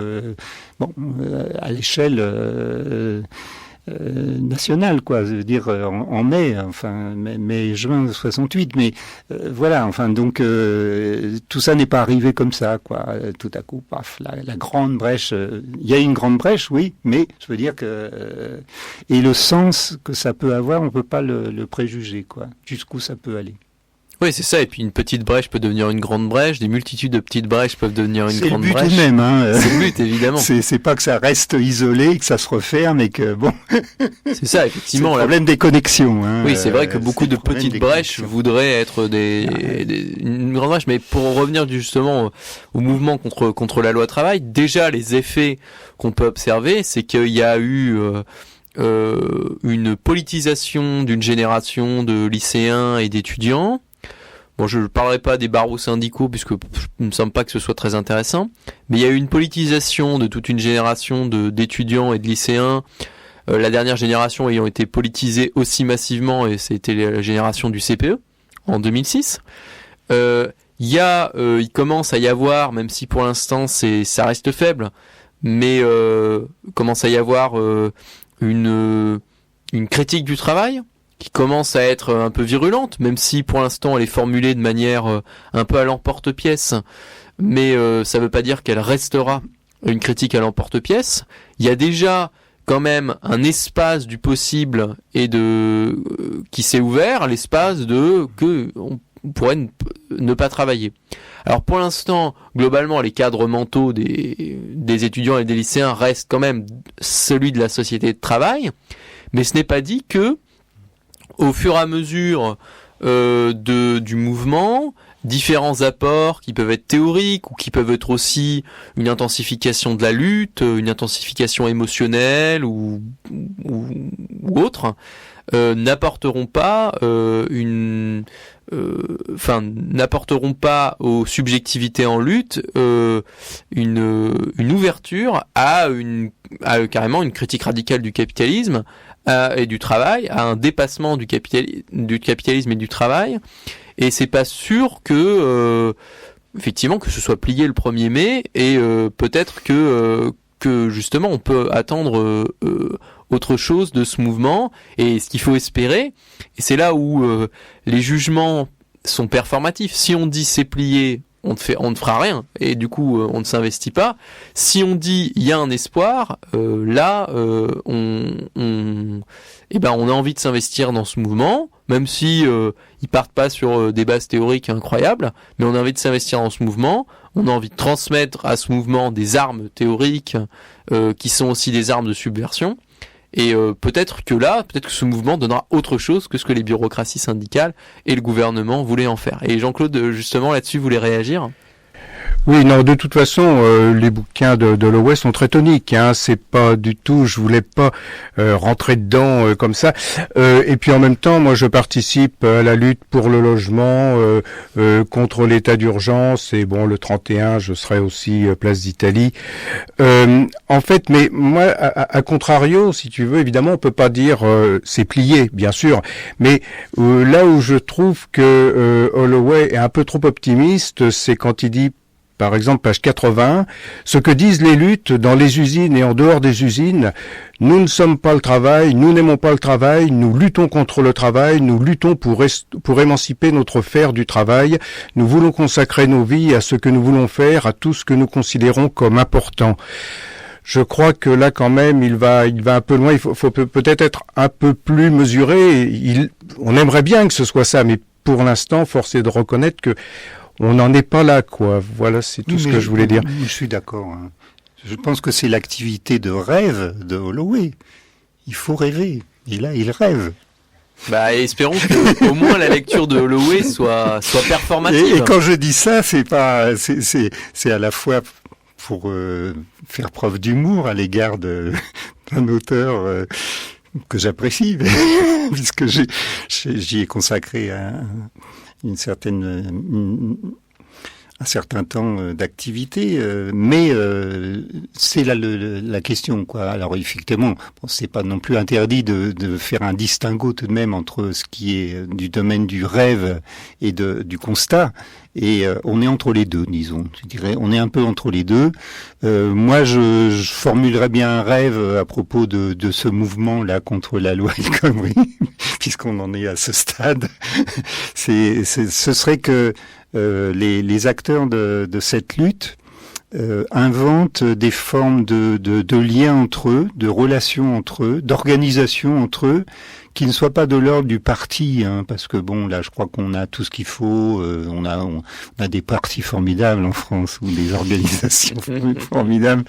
à l'échelle nationale, quoi. Je veux dire en mai, enfin mai-juin 68, mais voilà, enfin donc tout ça n'est pas arrivé comme ça, quoi. Tout à coup, paf, la grande brèche. Il y a une grande brèche, oui, mais je veux dire que et le sens que ça peut avoir, on peut pas le préjuger, quoi. Jusqu'où ça peut aller. Oui, c'est ça. Et puis une petite brèche peut devenir une grande brèche. Des multitudes de petites brèches peuvent devenir une grande brèche. C'est le but tout de même. Hein. C'est le but, évidemment. C'est pas que ça reste isolé, que ça se referme et que bon. C'est ça, effectivement. C'est le problème des connexions. Hein. Oui, c'est vrai que beaucoup de petites brèches voudraient être une grande brèche. Mais pour revenir justement au mouvement contre la loi travail, déjà les effets qu'on peut observer, c'est qu'il y a eu une politisation d'une génération de lycéens et d'étudiants. Bon, je ne parlerai pas des barreaux syndicaux puisque il me semble pas que ce soit très intéressant, mais il y a eu une politisation de toute une génération d'étudiants et de lycéens, la dernière génération ayant été politisée aussi massivement, et c'était la génération du CPE en 2006. Il commence à y avoir, même si pour l'instant ça reste faible, mais commence à y avoir une critique du travail qui commence à être un peu virulente, même si pour l'instant elle est formulée de manière un peu à l'emporte-pièce, mais ça veut pas dire qu'elle restera une critique à l'emporte-pièce. Il y a déjà quand même un espace du possible et qui s'est ouvert, l'espace que on pourrait ne pas travailler. Alors pour l'instant, globalement, les cadres mentaux des étudiants et des lycéens restent quand même celui de la société de travail, mais ce n'est pas dit que au fur et à mesure du mouvement, différents apports qui peuvent être théoriques ou qui peuvent être aussi une intensification de la lutte, une intensification émotionnelle ou autre, n'apporteront pas n'apporteront pas aux subjectivités en lutte une ouverture à carrément une critique radicale du capitalisme, et du travail, à un dépassement du capitalisme et du travail. Et c'est pas sûr que effectivement que ce soit plié le 1er mai, et peut-être que justement on peut attendre autre chose de ce mouvement, et ce qu'il faut espérer, et c'est là où les jugements sont performatifs. Si on dit c'est plié, on ne fera rien, et du coup on ne s'investit pas. Si on dit il y a un espoir, là on a envie de s'investir dans ce mouvement, même si ils partent pas sur des bases théoriques incroyables, mais on a envie de s'investir dans ce mouvement. On a envie de transmettre à ce mouvement des armes théoriques qui sont aussi des armes de subversion. Et peut-être que ce mouvement donnera autre chose que ce que les bureaucraties syndicales et le gouvernement voulaient en faire. Et Jean-Claude, justement, là-dessus, voulait réagir ? Oui, non, de toute façon, les bouquins de Holloway sont très toniques, hein. C'est pas du tout, je voulais pas rentrer dedans comme ça. Et puis en même temps, moi, je participe à la lutte pour le logement, contre l'état d'urgence. Et bon, le 31, je serai aussi place d'Italie. En fait, mais moi, à contrario, si tu veux, évidemment, on peut pas dire c'est plié, bien sûr. Mais là où je trouve que Holloway est un peu trop optimiste, c'est quand il dit, par exemple, page 80, ce que disent les luttes dans les usines et en dehors des usines: nous ne sommes pas le travail, nous n'aimons pas le travail, nous luttons contre le travail, nous luttons pour émanciper notre faire du travail, nous voulons consacrer nos vies à ce que nous voulons faire, à tout ce que nous considérons comme important. Je crois que là, quand même, il va un peu loin. Il faut peut-être être un peu plus mesuré. On aimerait bien que ce soit ça, mais pour l'instant, force est de reconnaître que on n'en est pas là, quoi. Voilà, c'est tout ce que je voulais dire. Je suis d'accord. Hein. Je pense que c'est l'activité de rêve de Holloway. Il faut rêver. Et là, il rêve. Bah, espérons que au moins la lecture de Holloway soit performative. Et quand je dis ça, c'est à la fois pour faire preuve d'humour à l'égard d'un auteur que j'apprécie, puisque j'y ai consacré un certain temps d'activité, mais c'est la question, quoi. Alors effectivement, c'est pas non plus interdit de faire un distinguo tout de même entre ce qui est du domaine du rêve et du constat. Et on est entre les deux, disons. Je dirais, on est un peu entre les deux. Moi, je formulerais bien un rêve à propos de ce mouvement-là contre la loi El Khomri, puisqu'on en est à ce stade. Ce serait que les acteurs de cette lutte inventent des formes de liens entre eux, de relations entre eux, d'organisation entre eux, qui ne soient pas de l'ordre du parti, hein, parce que bon, là, je crois qu'on a tout ce qu'il faut. On a des partis formidables en France, ou des organisations formidables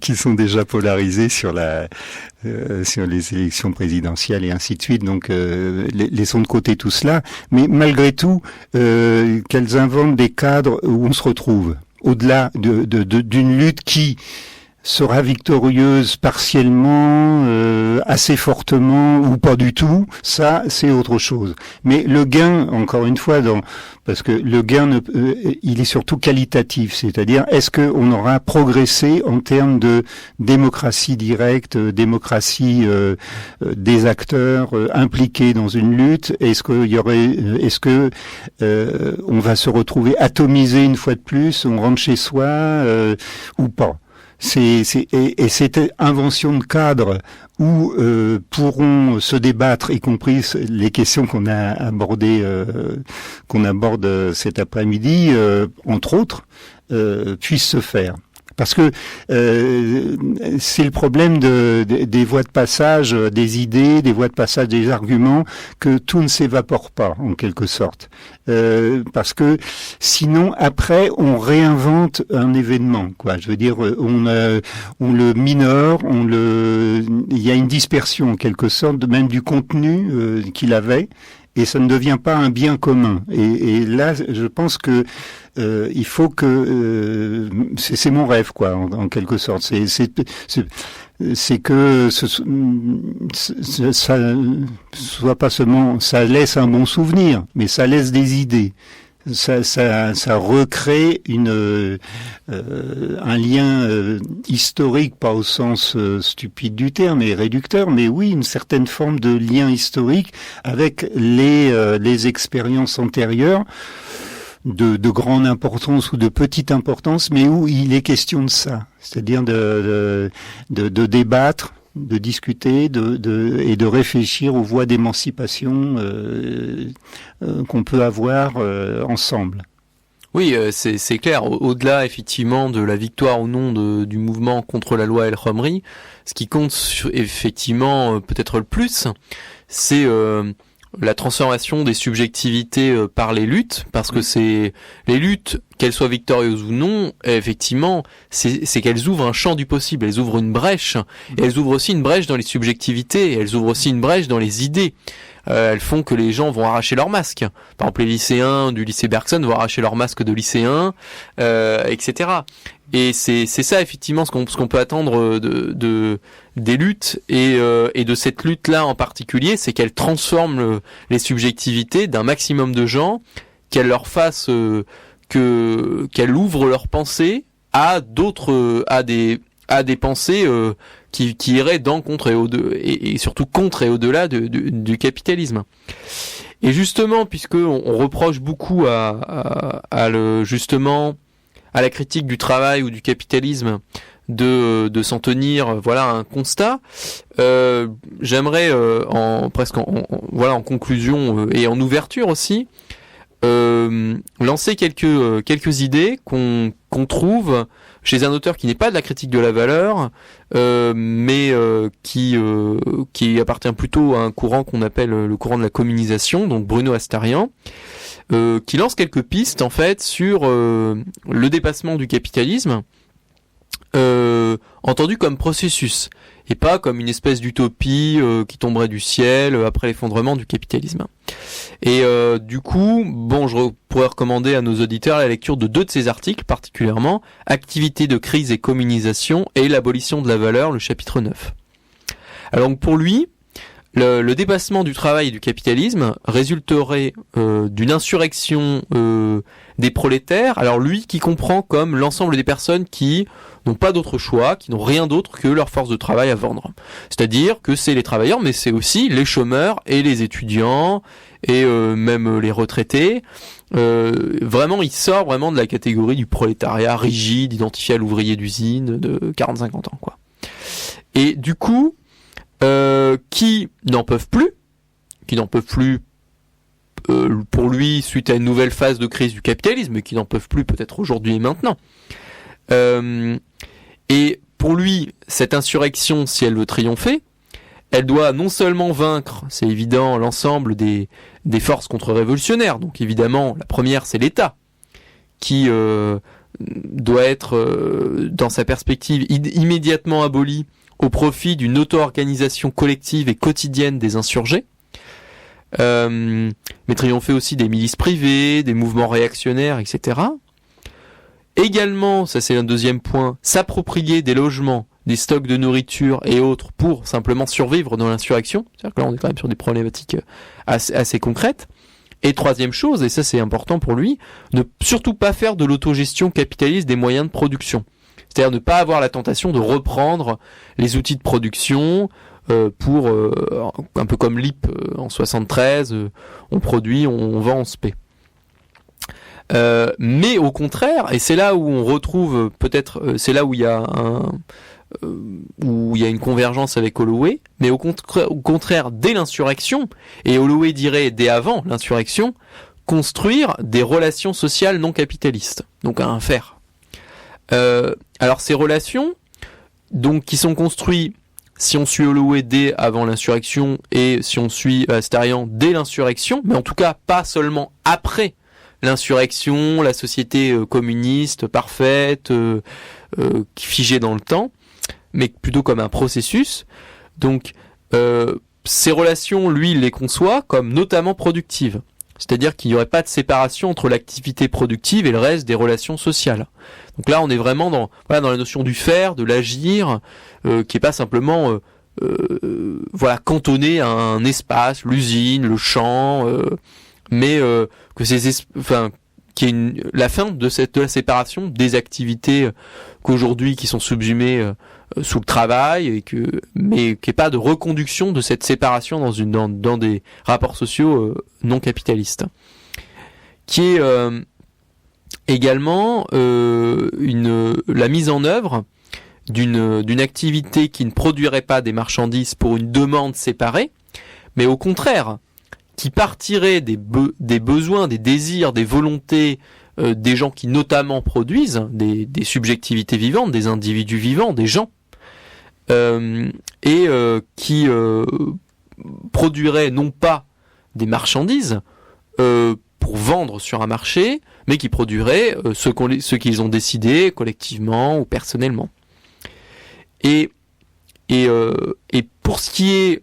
qui sont déjà polarisées sur les élections présidentielles et ainsi de suite. Donc, laissons de côté tout cela. Mais malgré tout, qu'elles inventent des cadres où on se retrouve, au-delà d'une lutte qui sera victorieuse partiellement, assez fortement ou pas du tout, ça c'est autre chose. Mais le gain, encore une fois, parce que le gain, il est surtout qualitatif, c'est-à-dire est-ce qu'on aura progressé en termes de démocratie directe, démocratie des acteurs impliqués dans une lutte? Est-ce que on va se retrouver atomisé une fois de plus, on rentre chez soi ou pas? Et cette invention de cadres où pourront se débattre, y compris les questions qu'on a abordées, qu'on aborde cet après-midi, entre autres, puissent se faire. Parce que c'est le problème des voies de passage des idées, des voies de passage des arguments, que tout ne s'évapore pas, en quelque sorte. Parce que sinon, après, on réinvente un événement, quoi. Je veux dire, on le minore, il y a une dispersion, en quelque sorte, même du contenu qu'il avait. Et ça ne devient pas un bien commun. Et là, je pense que il faut que c'est mon rêve, quoi, en quelque sorte. C'est que ça soit pas seulement, ça laisse un bon souvenir, mais ça laisse des idées. ça recrée un lien historique, pas au sens stupide du terme et réducteur, mais oui, une certaine forme de lien historique avec les expériences antérieures de grande importance ou de petite importance, mais où il est question de ça, c'est-à-dire de débattre, de discuter, et de réfléchir aux voies d'émancipation qu'on peut avoir ensemble. Oui, c'est clair. Au-delà, effectivement, de la victoire ou non du mouvement contre la loi El Khomri, ce qui compte effectivement peut-être le plus, c'est la transformation des subjectivités par les luttes, parce que c'est les luttes, qu'elles soient victorieuses ou non, effectivement, c'est qu'elles ouvrent un champ du possible, elles ouvrent une brèche, et elles ouvrent aussi une brèche dans les subjectivités, et elles ouvrent aussi une brèche dans les idées. Elles font que les gens vont arracher leur masque. Par exemple, les lycéens du lycée Bergson vont arracher leur masque de lycéen, etc. Et c'est ça effectivement ce qu'on peut attendre des luttes et de cette lutte-là en particulier, c'est qu'elle transforme les subjectivités d'un maximum de gens, qu'elle leur fasse qu'elle ouvre leur pensée à d'autres à des pensées qui iraient dans, contre et surtout contre et au-delà du capitalisme. Et justement, puisque on reproche beaucoup à la critique du travail ou du capitalisme de s'en tenir à un constat, j'aimerais en conclusion et en ouverture aussi lancer quelques idées qu'on trouve chez un auteur qui n'est pas de la critique de la valeur, mais qui appartient plutôt à un courant qu'on appelle le courant de la communisation, donc Bruno Astarian, qui lance quelques pistes en fait sur le dépassement du capitalisme, entendu comme processus et pas comme une espèce d'utopie qui tomberait du ciel après l'effondrement du capitalisme. Et du coup, je pourrais recommander à nos auditeurs la lecture de 2 de ces articles particulièrement, Activité de crise et communisation et l'abolition de la valeur, le chapitre 9. Alors pour lui, le dépassement du travail et du capitalisme résulterait d'une insurrection des prolétaires, alors lui qui comprend comme l'ensemble des personnes qui n'ont pas d'autre choix, qui n'ont rien d'autre que leur force de travail à vendre. C'est-à-dire que c'est les travailleurs, mais c'est aussi les chômeurs et les étudiants et même les retraités. Vraiment, il sort vraiment de la catégorie du prolétariat rigide, identifié à l'ouvrier d'usine de 40-50 ans, quoi. Et du coup, qui n'en peuvent plus pour lui suite à une nouvelle phase de crise du capitalisme, mais qui n'en peuvent plus peut-être aujourd'hui et maintenant. Et pour lui, cette insurrection, si elle veut triompher, elle doit non seulement vaincre, c'est évident, l'ensemble des forces contre-révolutionnaires. Donc évidemment, la première, c'est l'État, qui doit être, dans sa perspective, immédiatement aboli au profit d'une auto-organisation collective et quotidienne des insurgés. Mais triompher aussi des milices privées, des mouvements réactionnaires, etc. Également, ça c'est un deuxième point, s'approprier des logements, des stocks de nourriture et autres pour simplement survivre dans l'insurrection. C'est-à-dire que là on est quand même sur des problématiques assez concrètes. Et troisième chose, et ça c'est important pour lui, ne surtout pas faire de l'autogestion capitaliste des moyens de production. C'est-à-dire ne pas avoir la tentation de reprendre les outils de production pour, un peu comme l'IP en 73, on produit, on vend, on se paie. Mais au contraire, et c'est là où on retrouve peut-être, c'est là où il y a une convergence avec Holloway, mais au contraire, dès l'insurrection, et Holloway dirait dès avant l'insurrection, construire des relations sociales non capitalistes, donc à un faire. Alors ces relations, donc qui sont construites, si on suit Holloway dès avant l'insurrection et si on suit Astarian dès l'insurrection, mais en tout cas pas seulement après l'insurrection, la société communiste parfaite, figée dans le temps, mais plutôt comme un processus. Donc ces relations, lui, il les conçoit comme notamment productives. C'est-à-dire qu'il n'y aurait pas de séparation entre l'activité productive et le reste des relations sociales. Donc là, on est vraiment dans la notion du faire, de l'agir, qui est pas simplement cantonné à un espace, l'usine, le champ, mais que qui est la fin de la séparation des activités qu'aujourd'hui qui sont subsumées sous le travail, mais qui n'est pas de reconduction de cette séparation dans des rapports sociaux non capitalistes, qui est également la mise en œuvre d'une activité qui ne produirait pas des marchandises pour une demande séparée, mais au contraire, qui partirait des besoins, des désirs, des volontés des gens qui notamment produisent, des subjectivités vivantes, des individus vivants, des gens, qui produiraient non pas des marchandises pour vendre sur un marché, mais qui produiraient ce qu'ils ont décidé collectivement ou personnellement. Et pour ce qui est,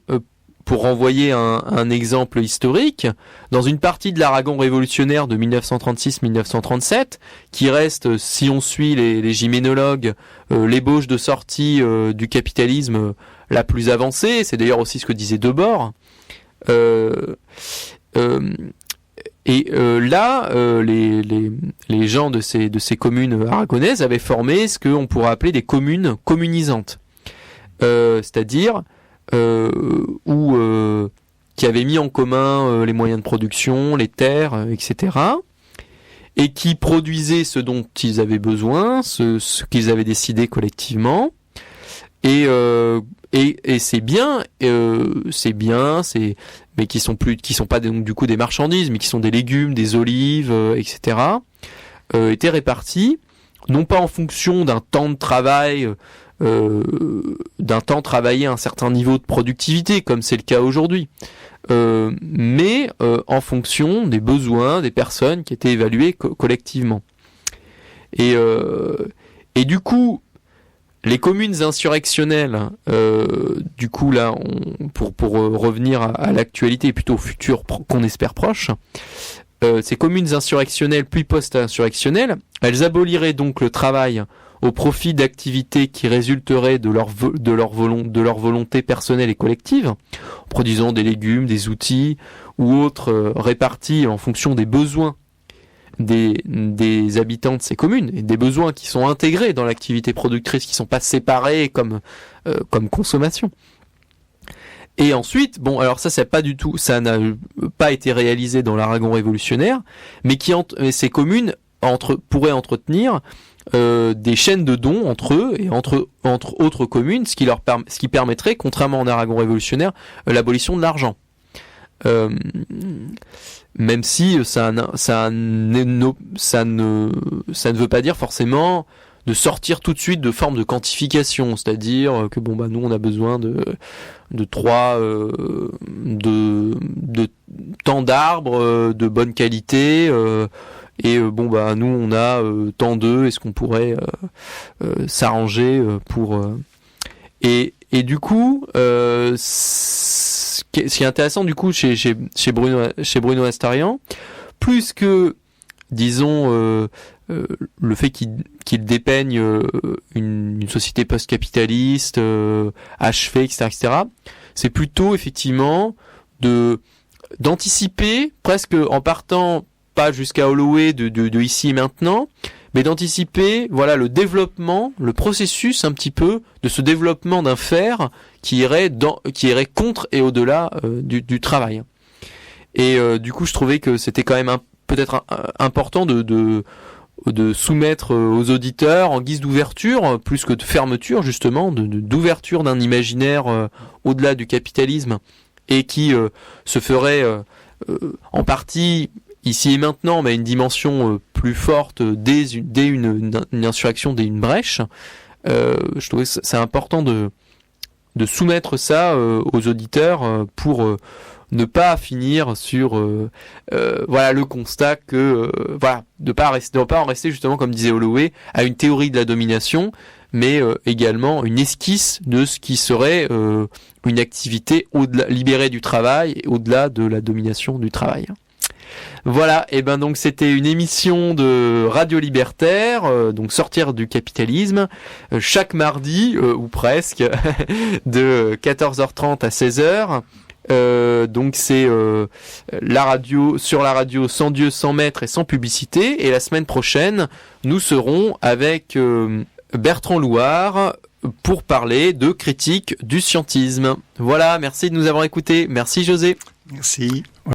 pour renvoyer un exemple historique, dans une partie de l'Aragon révolutionnaire de 1936-1937, qui reste, si on suit les gymnénologues, l'ébauche de sortie du capitalisme la plus avancée, c'est d'ailleurs aussi ce que disait Debord, les gens de ces communes aragonaises avaient formé ce qu'on pourrait appeler des communes communisantes, c'est-à-dire qui avaient mis en commun les moyens de production, les terres, etc., et qui produisaient ce dont ils avaient besoin, ce qu'ils avaient décidé collectivement, et c'est bien, mais qui sont pas donc du coup des marchandises, mais qui sont des légumes, des olives, etc., étaient répartis non pas en fonction d'un temps de travail, travaillé à un certain niveau de productivité, comme c'est le cas aujourd'hui, mais en fonction des besoins des personnes qui étaient évaluées collectivement. Et du coup, les communes insurrectionnelles, du coup là, pour revenir à l'actualité et plutôt au futur qu'on espère proche, ces communes insurrectionnelles puis post-insurrectionnelles, elles aboliraient donc le travail au profit d'activités qui résulteraient de leur volonté personnelle et collective, en produisant des légumes, des outils ou autres répartis en fonction des besoins des habitants de ces communes, et des besoins qui sont intégrés dans l'activité productrice, qui ne sont pas séparés comme consommation. Et ensuite, bon, alors ça n'a pas été réalisé dans l'Aragon révolutionnaire, mais ces communes pourraient entretenir des chaînes de dons entre eux et entre autres communes, ce qui permettrait, contrairement en Aragon révolutionnaire, l'abolition de l'argent. Même si ça ne veut pas dire forcément de sortir tout de suite de forme de quantification, c'est-à-dire que nous on a besoin de tant d'arbres de bonne qualité, et nous on a tant d'œufs, est-ce qu'on pourrait s'arranger pour et du coup ce qui est intéressant du coup chez Bruno Astarian, plus que disons le fait qu'il dépeigne une société post-capitaliste achevée, etc., c'est plutôt effectivement d'anticiper, presque en partant pas jusqu'à Holloway de ici et maintenant, mais d'anticiper le développement, le processus un petit peu de ce développement d'un faire qui irait contre et au-delà du travail. Et du coup, je trouvais que c'était quand même peut-être important de soumettre aux auditeurs en guise d'ouverture, plus que de fermeture justement, d'ouverture d'un imaginaire au-delà du capitalisme, et qui se ferait en partie ici et maintenant, mais à une dimension plus forte dès une insurrection, dès une brèche. Je trouvais que c'est important de soumettre ça aux auditeurs pour ne pas finir sur le constat que de pas en rester justement, comme disait Holloway, à une théorie de la domination, mais également une esquisse de ce qui serait une activité libérée du travail, au-delà de la domination du travail. Voilà, et donc c'était une émission de Radio Libertaire, donc sortir du capitalisme, chaque mardi, ou presque, de 14h30 à 16h, Donc c'est la radio, sur la radio Sans Dieu, sans maître et sans publicité. Et la semaine prochaine, nous serons avec Bertrand Louard pour parler de critique du scientisme. Voilà, merci de nous avoir écoutés. Merci José. Merci.